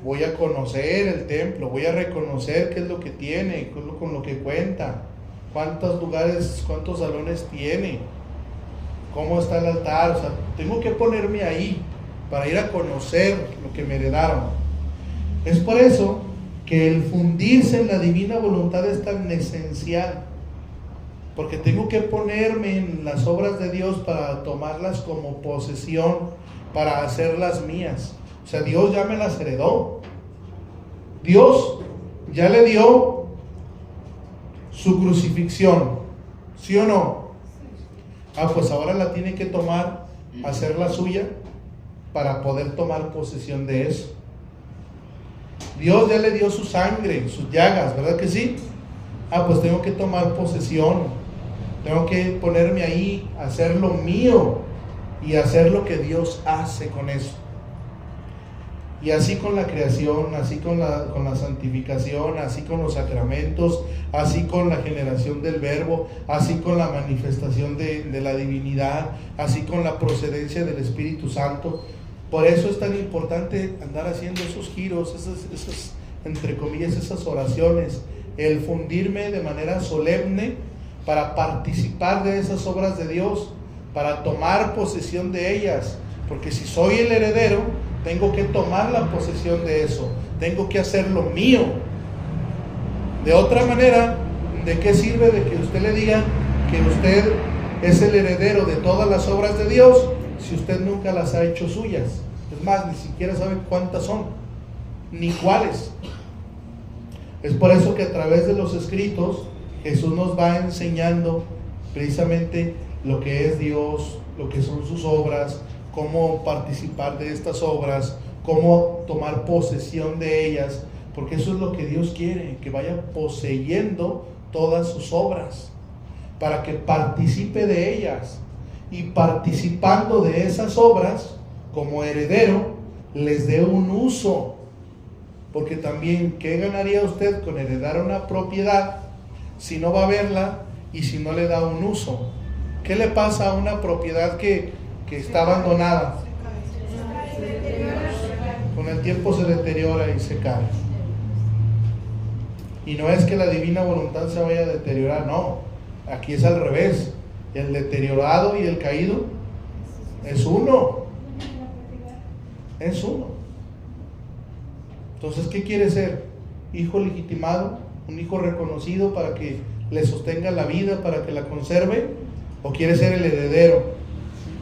[SPEAKER 1] voy a conocer el templo, voy a reconocer qué es lo que tiene, con lo que cuenta, cuántos lugares, cuántos salones tiene, cómo está el altar. O sea, tengo que ponerme ahí para ir a conocer lo que me heredaron. Es por eso que el fundirse en la divina voluntad es tan esencial, porque tengo que ponerme en las obras de Dios para tomarlas como posesión, para hacerlas mías. O sea, Dios ya me las heredó. Dios ya le dio su crucifixión, ¿sí o no? Pues ahora la tiene que tomar, hacerla suya, para poder tomar posesión de eso. Dios ya le dio su sangre, sus llagas, ¿verdad que sí? Pues tengo que tomar posesión. Tengo que ponerme ahí, hacer lo mío y hacer lo que Dios hace con eso. Y así con la creación, así con la santificación, así con los sacramentos, así con la generación del verbo, así con la manifestación de la divinidad, así con la procedencia del Espíritu Santo. Por eso es tan importante andar haciendo esos giros, esas entre comillas, esas oraciones, el fundirme de manera solemne para participar de esas obras de Dios, para tomar posesión de ellas, porque si soy el heredero, tengo que tomar la posesión de eso, tengo que hacerlo mío. De otra manera, ¿de qué sirve de que usted le diga que usted es el heredero de todas las obras de Dios si usted nunca las ha hecho suyas? Es más, ni siquiera sabe cuántas son, ni cuáles. Es por eso que a través de los escritos Jesús nos va enseñando precisamente lo que es Dios, lo que son sus obras, cómo participar de estas obras, cómo tomar posesión de ellas, porque eso es lo que Dios quiere, que vaya poseyendo todas sus obras, para que participe de ellas, y participando de esas obras, como heredero, les dé un uso, porque también, ¿qué ganaría usted con heredar una propiedad si no va a verla y si no le da un uso? ¿Qué le pasa a una propiedad que está abandonada? Con el tiempo se deteriora y se cae. Y no es que la divina voluntad se vaya a deteriorar, no. Aquí es al revés. El deteriorado y el caído es uno. Es uno. Entonces, ¿qué quiere ser? ¿Hijo legitimado? ¿Un hijo reconocido para que le sostenga la vida, para que la conserve? ¿O quiere ser el heredero,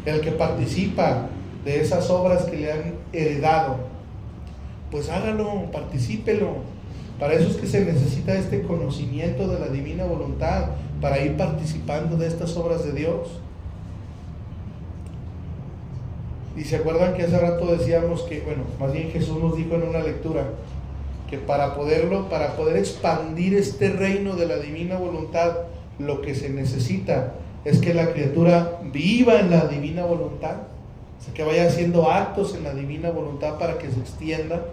[SPEAKER 1] el que participa de esas obras que le han heredado? Pues hágalo, particípelo. Para eso es que se necesita este conocimiento de la divina voluntad, para ir participando de estas obras de Dios. Y se acuerdan que hace rato decíamos que, bueno, más bien Jesús nos dijo en una lectura, que para poder expandir este reino de la divina voluntad, lo que se necesita es que la criatura viva en la divina voluntad, o sea, que vaya haciendo actos en la divina voluntad para que se extienda.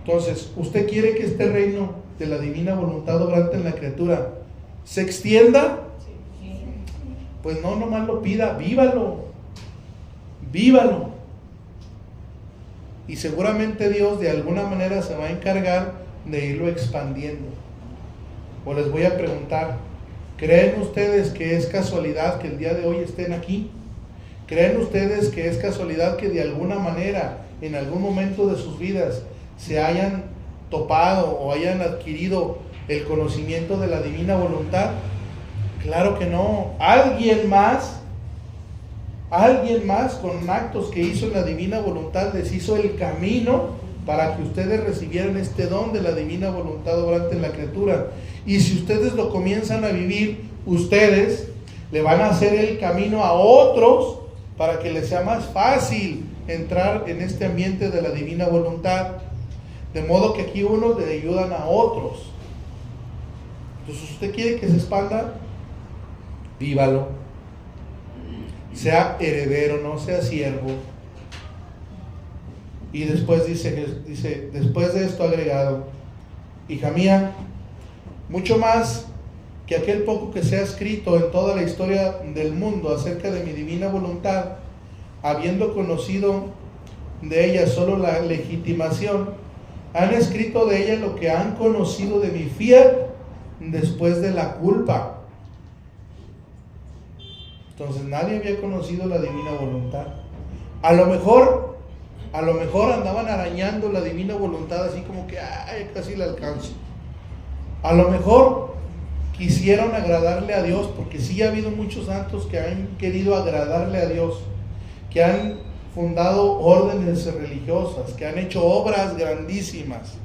[SPEAKER 1] Entonces, ¿usted quiere que este reino de la divina voluntad obrante en la criatura se extienda?
[SPEAKER 2] Sí.
[SPEAKER 1] Pues no nomás lo pida, vívalo. Vívalo. Y seguramente Dios de alguna manera se va a encargar de irlo expandiendo. O les voy a preguntar, ¿creen ustedes que es casualidad que el día de hoy estén aquí? ¿Creen ustedes que es casualidad que de alguna manera, en algún momento de sus vidas, se hayan topado o hayan adquirido el conocimiento de la divina voluntad? Claro que no. Alguien más con actos que hizo en la divina voluntad les hizo el camino para que ustedes recibieran este don de la divina voluntad obrante en la criatura. Y si ustedes lo comienzan a vivir, ustedes le van a hacer el camino a otros para que les sea más fácil entrar en este ambiente de la divina voluntad. De modo que aquí unos le ayudan a otros. Entonces, ¿usted quiere que se expanda? Vívalo. Sea heredero, no sea siervo. Y después dice, después de esto agregado, hija mía, mucho más que aquel poco que se ha escrito en toda la historia del mundo acerca de mi divina voluntad, habiendo conocido de ella solo la legitimación, han escrito de ella lo que han conocido de mi fiat después de la culpa. Entonces nadie había conocido la divina voluntad. A lo mejor andaban arañando la divina voluntad así como que casi la alcanzo. A lo mejor quisieron agradarle a Dios, porque sí ha habido muchos santos que han querido agradarle a Dios, que han fundado órdenes religiosas, que han hecho obras grandísimas.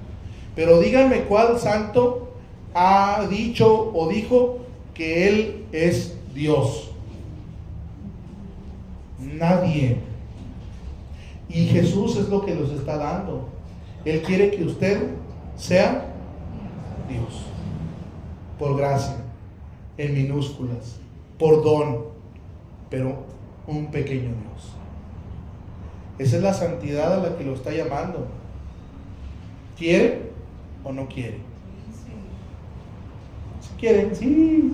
[SPEAKER 1] Pero díganme cuál santo ha dicho o dijo que Él es Dios. Nadie. Y Jesús es lo que los está dando. Él quiere que usted sea Dios, por gracia, en minúsculas, por don, pero un pequeño Dios. Esa es la santidad a la que lo está llamando. ¿Quiere o no quiere? ¿Si quieren? Sí.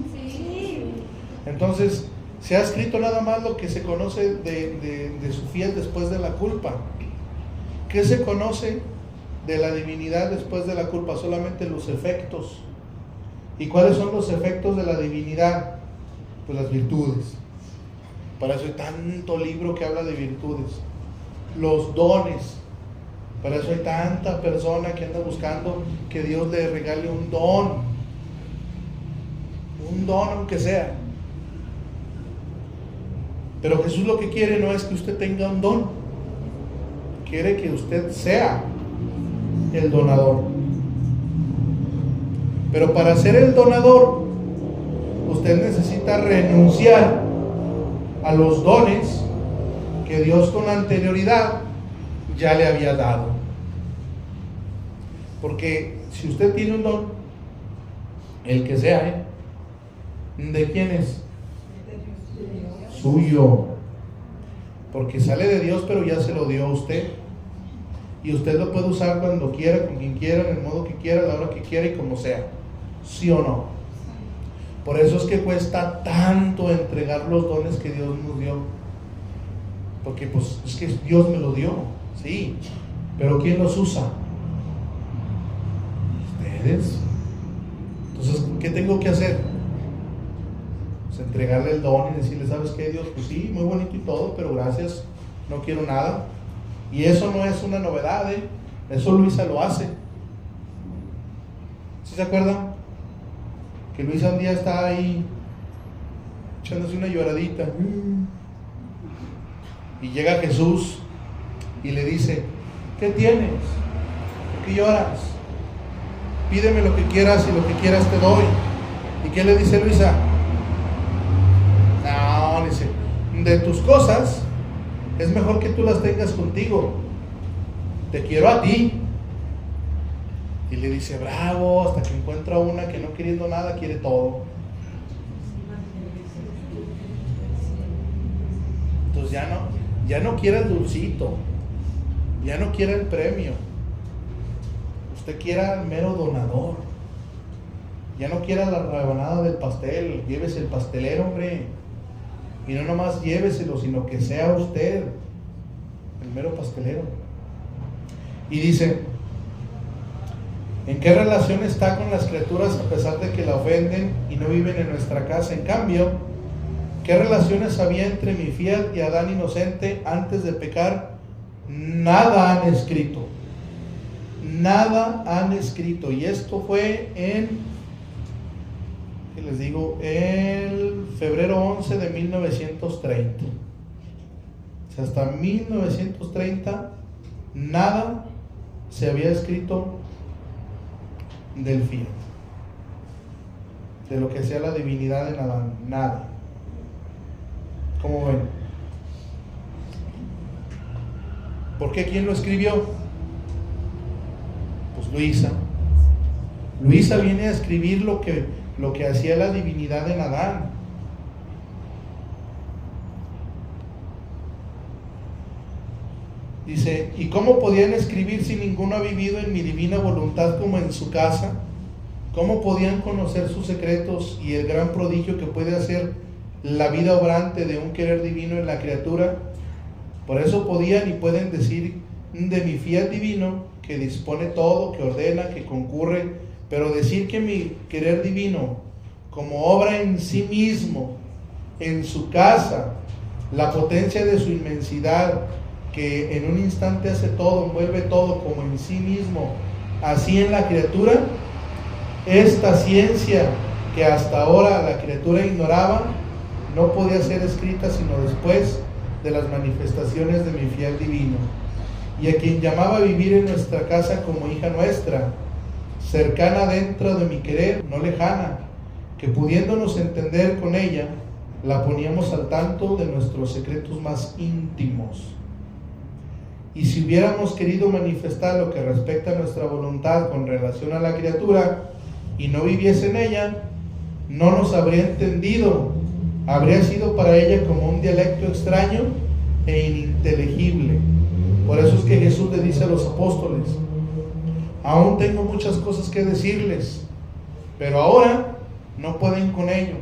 [SPEAKER 1] Entonces, se ha escrito nada más lo que se conoce de su fiel después de la culpa. ¿Qué se conoce de la divinidad después de la culpa? Solamente los efectos. ¿Y cuáles son los efectos de la divinidad? Pues las virtudes. Para eso hay tanto libro que habla de virtudes. Los dones. Para eso hay tanta persona que anda buscando que Dios le regale un don. Un don aunque sea. Pero Jesús lo que quiere no es que usted tenga un don. Quiere que usted sea el donador. Pero para ser el donador, usted necesita renunciar a los dones que Dios con anterioridad ya le había dado. Porque si usted tiene un don, el que sea, ¿de quién es? Suyo. Porque sale de Dios, pero ya se lo dio a usted. Y usted lo puede usar cuando quiera, con quien quiera, en el modo que quiera, a la hora que quiera y como sea. ¿Sí o no? Por eso es que cuesta tanto entregar los dones que Dios nos dio. Porque pues es que Dios me lo dio, sí. Pero ¿quién los usa? Ustedes. Entonces, ¿qué tengo que hacer? Pues entregarle el don y decirle, ¿sabes qué, Dios? Pues sí, muy bonito y todo, pero gracias, no quiero nada. Y eso no es una novedad, eso Luisa lo hace. ¿Sí se acuerdan? Que Luisa un día está ahí echándose una lloradita. Y llega Jesús y le dice, ¿qué tienes? ¿Por qué lloras? Pídeme lo que quieras y lo que quieras te doy. ¿Y qué le dice Luisa? No, dice, de tus cosas es mejor que tú las tengas contigo. Te quiero a ti. Y le dice, bravo, hasta que encuentra una que no queriendo nada quiere todo. Entonces ya no quiere el dulcito, ya no quiere el premio. Usted quiere al mero donador. Ya no quiere la rebanada del pastel, llévese el pastelero, hombre. Y no nomás lléveselo, sino que sea usted el mero pastelero. Y dice, ¿en qué relación está con las criaturas a pesar de que la ofenden y no viven en nuestra casa? En cambio, ¿qué relaciones había entre mi fiat y Adán inocente antes de pecar? Nada han escrito. Nada han escrito. Y esto fue ¿qué les digo? El febrero 11 de 1930. O sea, hasta 1930 nada se había escrito del fiat, de lo que sea la divinidad en Adán. Nada. ¿Cómo ven? ¿Por qué? ¿Quién lo escribió? Pues Luisa. Luisa viene a escribir lo que hacía la divinidad en Adán. Dice, ¿y cómo podían escribir si ninguno ha vivido en mi divina voluntad como en su casa? ¿Cómo podían conocer sus secretos y el gran prodigio que puede hacer la vida obrante de un querer divino en la criatura? Por eso podían y pueden decir de mi fiat divino, que dispone todo, que ordena, que concurre, pero decir que mi querer divino, como obra en sí mismo, en su casa, la potencia de su inmensidad, que en un instante hace todo, envuelve todo como en sí mismo, así en la criatura, esta ciencia que hasta ahora la criatura ignoraba, no podía ser escrita sino después de las manifestaciones de mi fiat divino, y a quien llamaba a vivir en nuestra casa como hija nuestra, cercana dentro de mi querer, no lejana, que pudiéndonos entender con ella, la poníamos al tanto de nuestros secretos más íntimos. Y si hubiéramos querido manifestar lo que respecta a nuestra voluntad con relación a la criatura y no viviese en ella, no nos habría entendido, habría sido para ella como un dialecto extraño e ininteligible. Por eso es que Jesús le dice a los apóstoles, aún tengo muchas cosas que decirles, pero ahora no pueden con ello.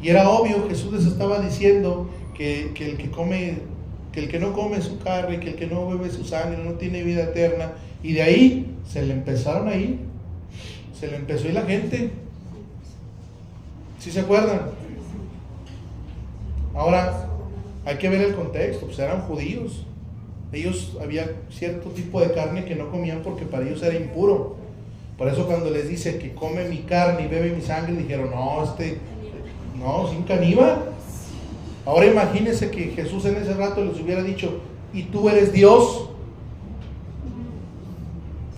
[SPEAKER 1] Y era obvio, Jesús les estaba diciendo que el que no come su carne, que el que no bebe su sangre no tiene vida eterna. Y de ahí se le empezaron a ir. Se le empezó a ir la gente. ¿Sí se acuerdan? Ahora, hay que ver el contexto. Pues eran judíos. Ellos, había cierto tipo de carne que no comían porque para ellos era impuro. Por eso cuando les dice que come mi carne y bebe mi sangre, dijeron, no, sin caníbal. Ahora imagínense que Jesús en ese rato les hubiera dicho, ¿y tú eres Dios?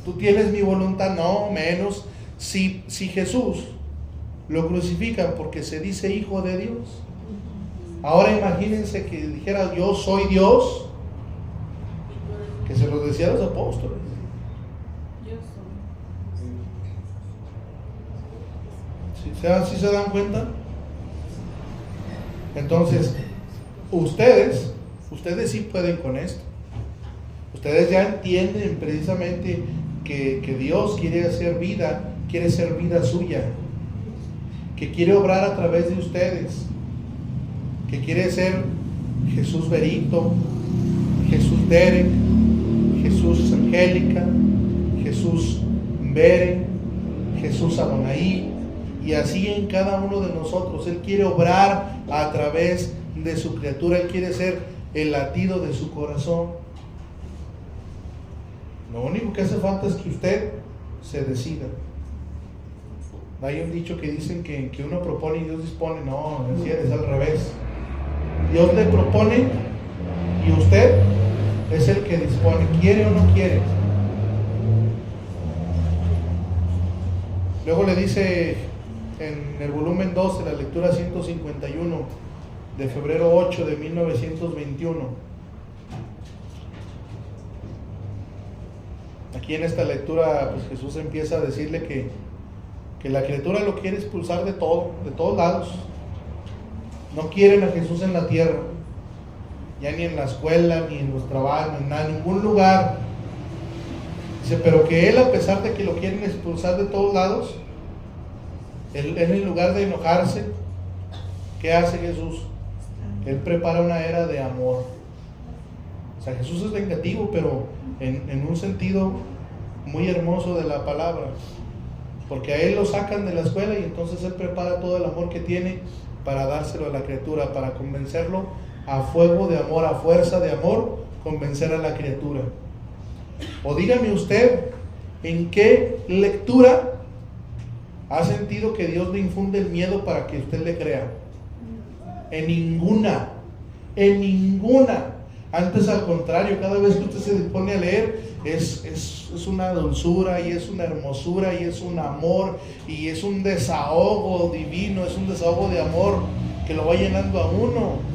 [SPEAKER 1] ¿Tú tienes mi voluntad? No, menos. Si Jesús lo crucifican porque se dice hijo de Dios, ahora imagínense que dijera, yo soy Dios, que se los decía a los apóstoles. ¿Sí se dan cuenta? Entonces, ustedes sí pueden con esto. Ustedes ya entienden precisamente que Dios quiere ser vida suya, que quiere obrar a través de ustedes, que quiere ser Jesús Berito, Jesús Derek, Jesús Angélica, Jesús Beren, Jesús Adonai, y así en cada uno de nosotros. Él quiere obrar a través de su criatura. Él quiere ser el latido de su corazón. Lo único que hace falta es que usted se decida. Hay un dicho que dicen que uno propone y Dios dispone. No, es al revés. Dios le propone y usted es el que dispone, quiere o no quiere. Luego le dice en el volumen 12, la lectura 151 de febrero 8 de 1921. Aquí en esta lectura, pues Jesús empieza a decirle que la criatura lo quiere expulsar de todos lados. No quieren a Jesús en la tierra, ya ni en la escuela, ni en los trabajos, en ningún lugar. Dice, pero que Él, a pesar de que lo quieren expulsar de todos lados, Él en lugar de enojarse, ¿qué hace Jesús? Él prepara una era de amor. O sea, Jesús es vengativo, pero en un sentido muy hermoso de la palabra. Porque a Él lo sacan de la escuela y entonces Él prepara todo el amor que tiene para dárselo a la criatura, para convencerlo a fuego de amor, a fuerza de amor, convencer a la criatura. O dígame usted, ¿en qué lectura ha sentido que Dios le infunde el miedo para que usted le crea? En ninguna, en ninguna. Antes, al contrario, cada vez que usted se pone a leer, es una dulzura y es una hermosura y es un amor y es un desahogo divino, es un desahogo de amor que lo va llenando a uno.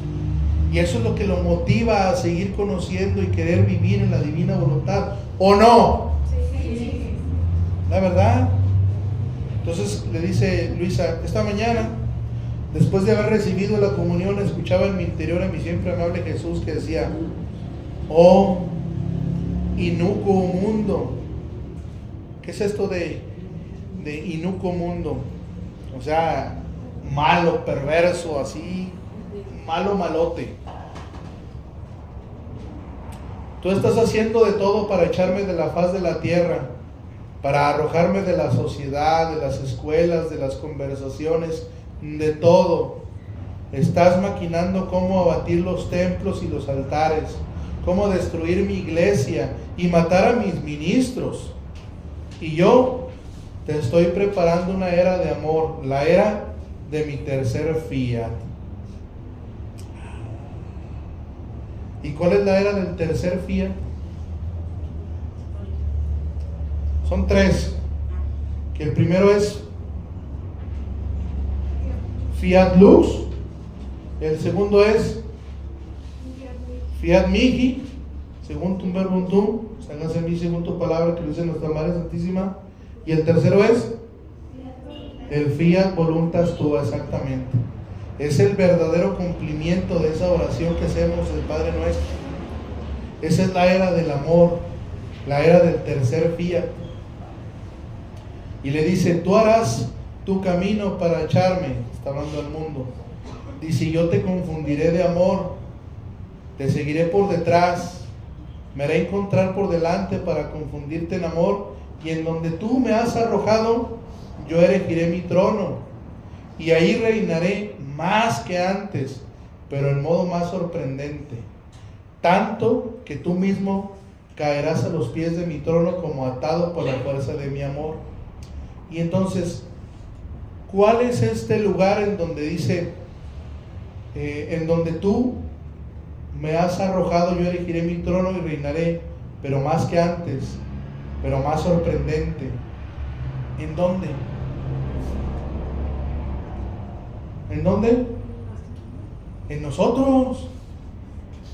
[SPEAKER 1] Y eso es lo que lo motiva a seguir conociendo y querer vivir en la divina voluntad. ¿O no?
[SPEAKER 4] Sí.
[SPEAKER 1] La verdad. Entonces le dice Luisa, esta mañana, después de haber recibido la comunión, escuchaba en mi interior a mi siempre amable Jesús que decía: oh, inicuo mundo. ¿Qué es esto de inicuo mundo? O sea, malo, perverso, así, malo, malote. Tú estás haciendo de todo para echarme de la faz de la tierra, para arrojarme de la sociedad, de las escuelas, de las conversaciones, de todo. Estás maquinando cómo abatir los templos y los altares, cómo destruir mi iglesia y matar a mis ministros. Y yo te estoy preparando una era de amor, la era de mi tercer fiat. ¿Y cuál es la era del tercer fiat? Son tres. Que el primero es fiat lux, el segundo es fiat mihi, seguntum verbum tuum, hágase en mí según tu palabra, que lo dice nuestra Madre Santísima, y el tercero es el fiat voluntas tua, exactamente. Es el verdadero cumplimiento de esa oración que hacemos del Padre Nuestro. Esa es la era del amor, la era del tercer fiat. Y le dice: tú harás tu camino para echarme, está hablando al mundo. Dice: yo te confundiré de amor, te seguiré por detrás, me haré encontrar por delante para confundirte en amor, y en donde tú me has arrojado, yo erigiré mi trono, y ahí reinaré más que antes, pero en modo más sorprendente, tanto que tú mismo caerás a los pies de mi trono como atado por la fuerza de mi amor. Y entonces, ¿cuál es este lugar en donde dice, en donde tú me has arrojado, yo erigiré mi trono y reinaré, pero más que antes, pero más sorprendente? ¿En dónde? ¿En dónde? En nosotros.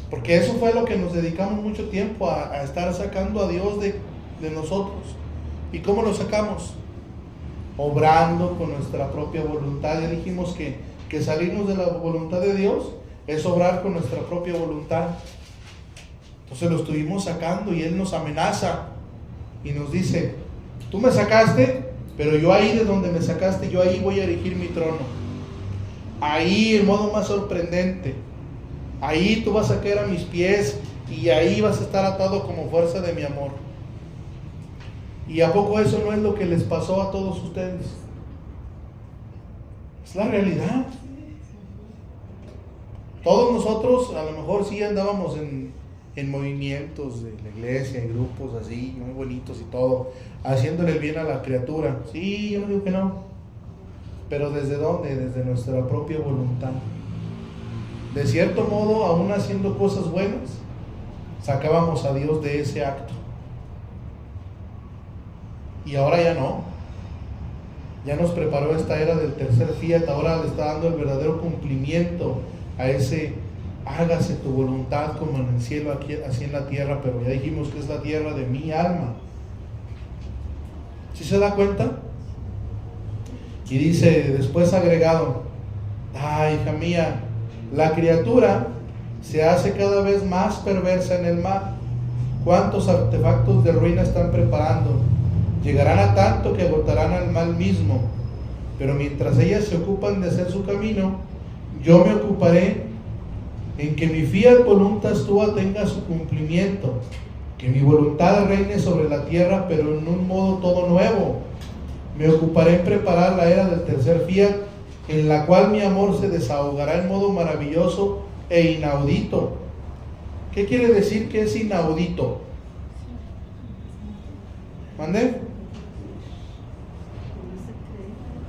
[SPEAKER 1] Porque eso fue lo que nos dedicamos mucho tiempo, a estar sacando a Dios de nosotros. ¿Y cómo lo sacamos? Obrando con nuestra propia voluntad. Ya dijimos que salirnos de la voluntad de Dios es obrar con nuestra propia voluntad. Entonces lo estuvimos sacando y Él nos amenaza y nos dice: tú me sacaste, pero yo ahí de donde me sacaste, yo ahí voy a erigir mi trono. Ahí el modo más sorprendente. Ahí tú vas a caer a mis pies y ahí vas a estar atado como fuerza de mi amor. ¿Y a poco eso no es lo que les pasó a todos ustedes? Es la realidad. Todos nosotros a lo mejor sí andábamos en movimientos de la iglesia, en grupos así, muy bonitos y todo, haciéndole el bien a la criatura. Sí, yo no digo que no. Pero ¿desde dónde? Desde nuestra propia voluntad. De cierto modo, aún haciendo cosas buenas, sacábamos a Dios de ese acto. Y ahora ya no. Ya nos preparó esta era del tercer fiat. Ahora le está dando el verdadero cumplimiento a ese: hágase tu voluntad como en el cielo, aquí, así en la tierra. Pero ya dijimos que es la tierra de mi alma. ¿Sí se da cuenta? Y dice después agregado: ay, hija mía, la criatura se hace cada vez más perversa en el mal. ¿Cuántos artefactos de ruina están preparando? Llegarán a tanto que agotarán al mal mismo. Pero mientras ellas se ocupan de hacer su camino, yo me ocuparé en que mi fiat voluntas tua tenga su cumplimiento, que mi voluntad reine sobre la tierra, pero en un modo todo nuevo. Me ocuparé en preparar la era del tercer fiat, en la cual mi amor se desahogará en modo maravilloso e inaudito. ¿Qué quiere decir que es inaudito? ¿Mande?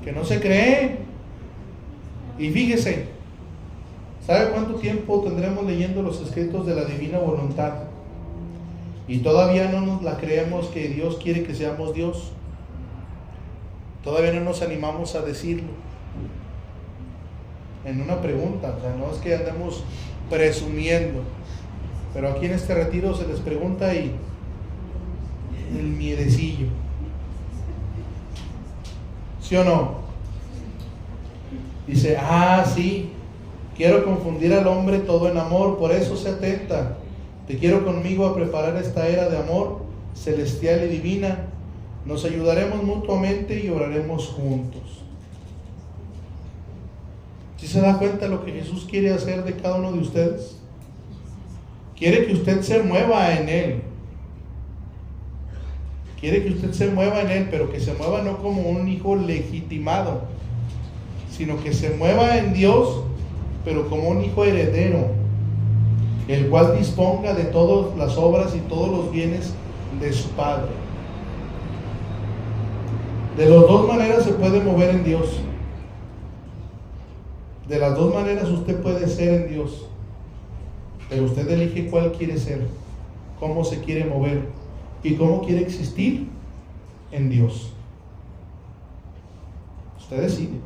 [SPEAKER 1] Que no se cree. Y fíjese, ¿sabe cuánto tiempo tendremos leyendo los escritos de la divina voluntad? Y todavía no nos la creemos que Dios quiere que seamos Dios. Todavía no nos animamos a decirlo. En una pregunta, o sea, no es que andemos presumiendo, pero aquí en este retiro se les pregunta y el miedecillo. ¿Sí o no? Dice, sí, quiero confundir al hombre todo en amor, por eso se atenta. Te quiero conmigo a preparar esta era de amor celestial y divina. Nos ayudaremos mutuamente y oraremos juntos. ¿Sí se da cuenta lo que Jesús quiere hacer de cada uno de ustedes? Quiere que usted se mueva en Él. Quiere que usted se mueva en Él, pero que se mueva no como un hijo legitimado, sino que se mueva en Dios, pero como un hijo heredero, el cual disponga de todas las obras y todos los bienes de su Padre. De las dos maneras se puede mover en Dios. De las dos maneras usted puede ser en Dios, pero usted elige cuál quiere ser, cómo se quiere mover y cómo quiere existir en Dios. Usted decide.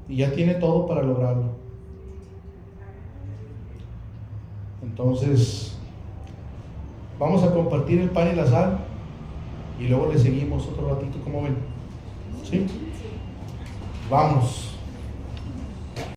[SPEAKER 1] Y ya tiene todo para lograrlo. Entonces, vamos a compartir el pan y la sal y luego le seguimos otro ratito, ¿cómo ven? ¿Sí? Vamos.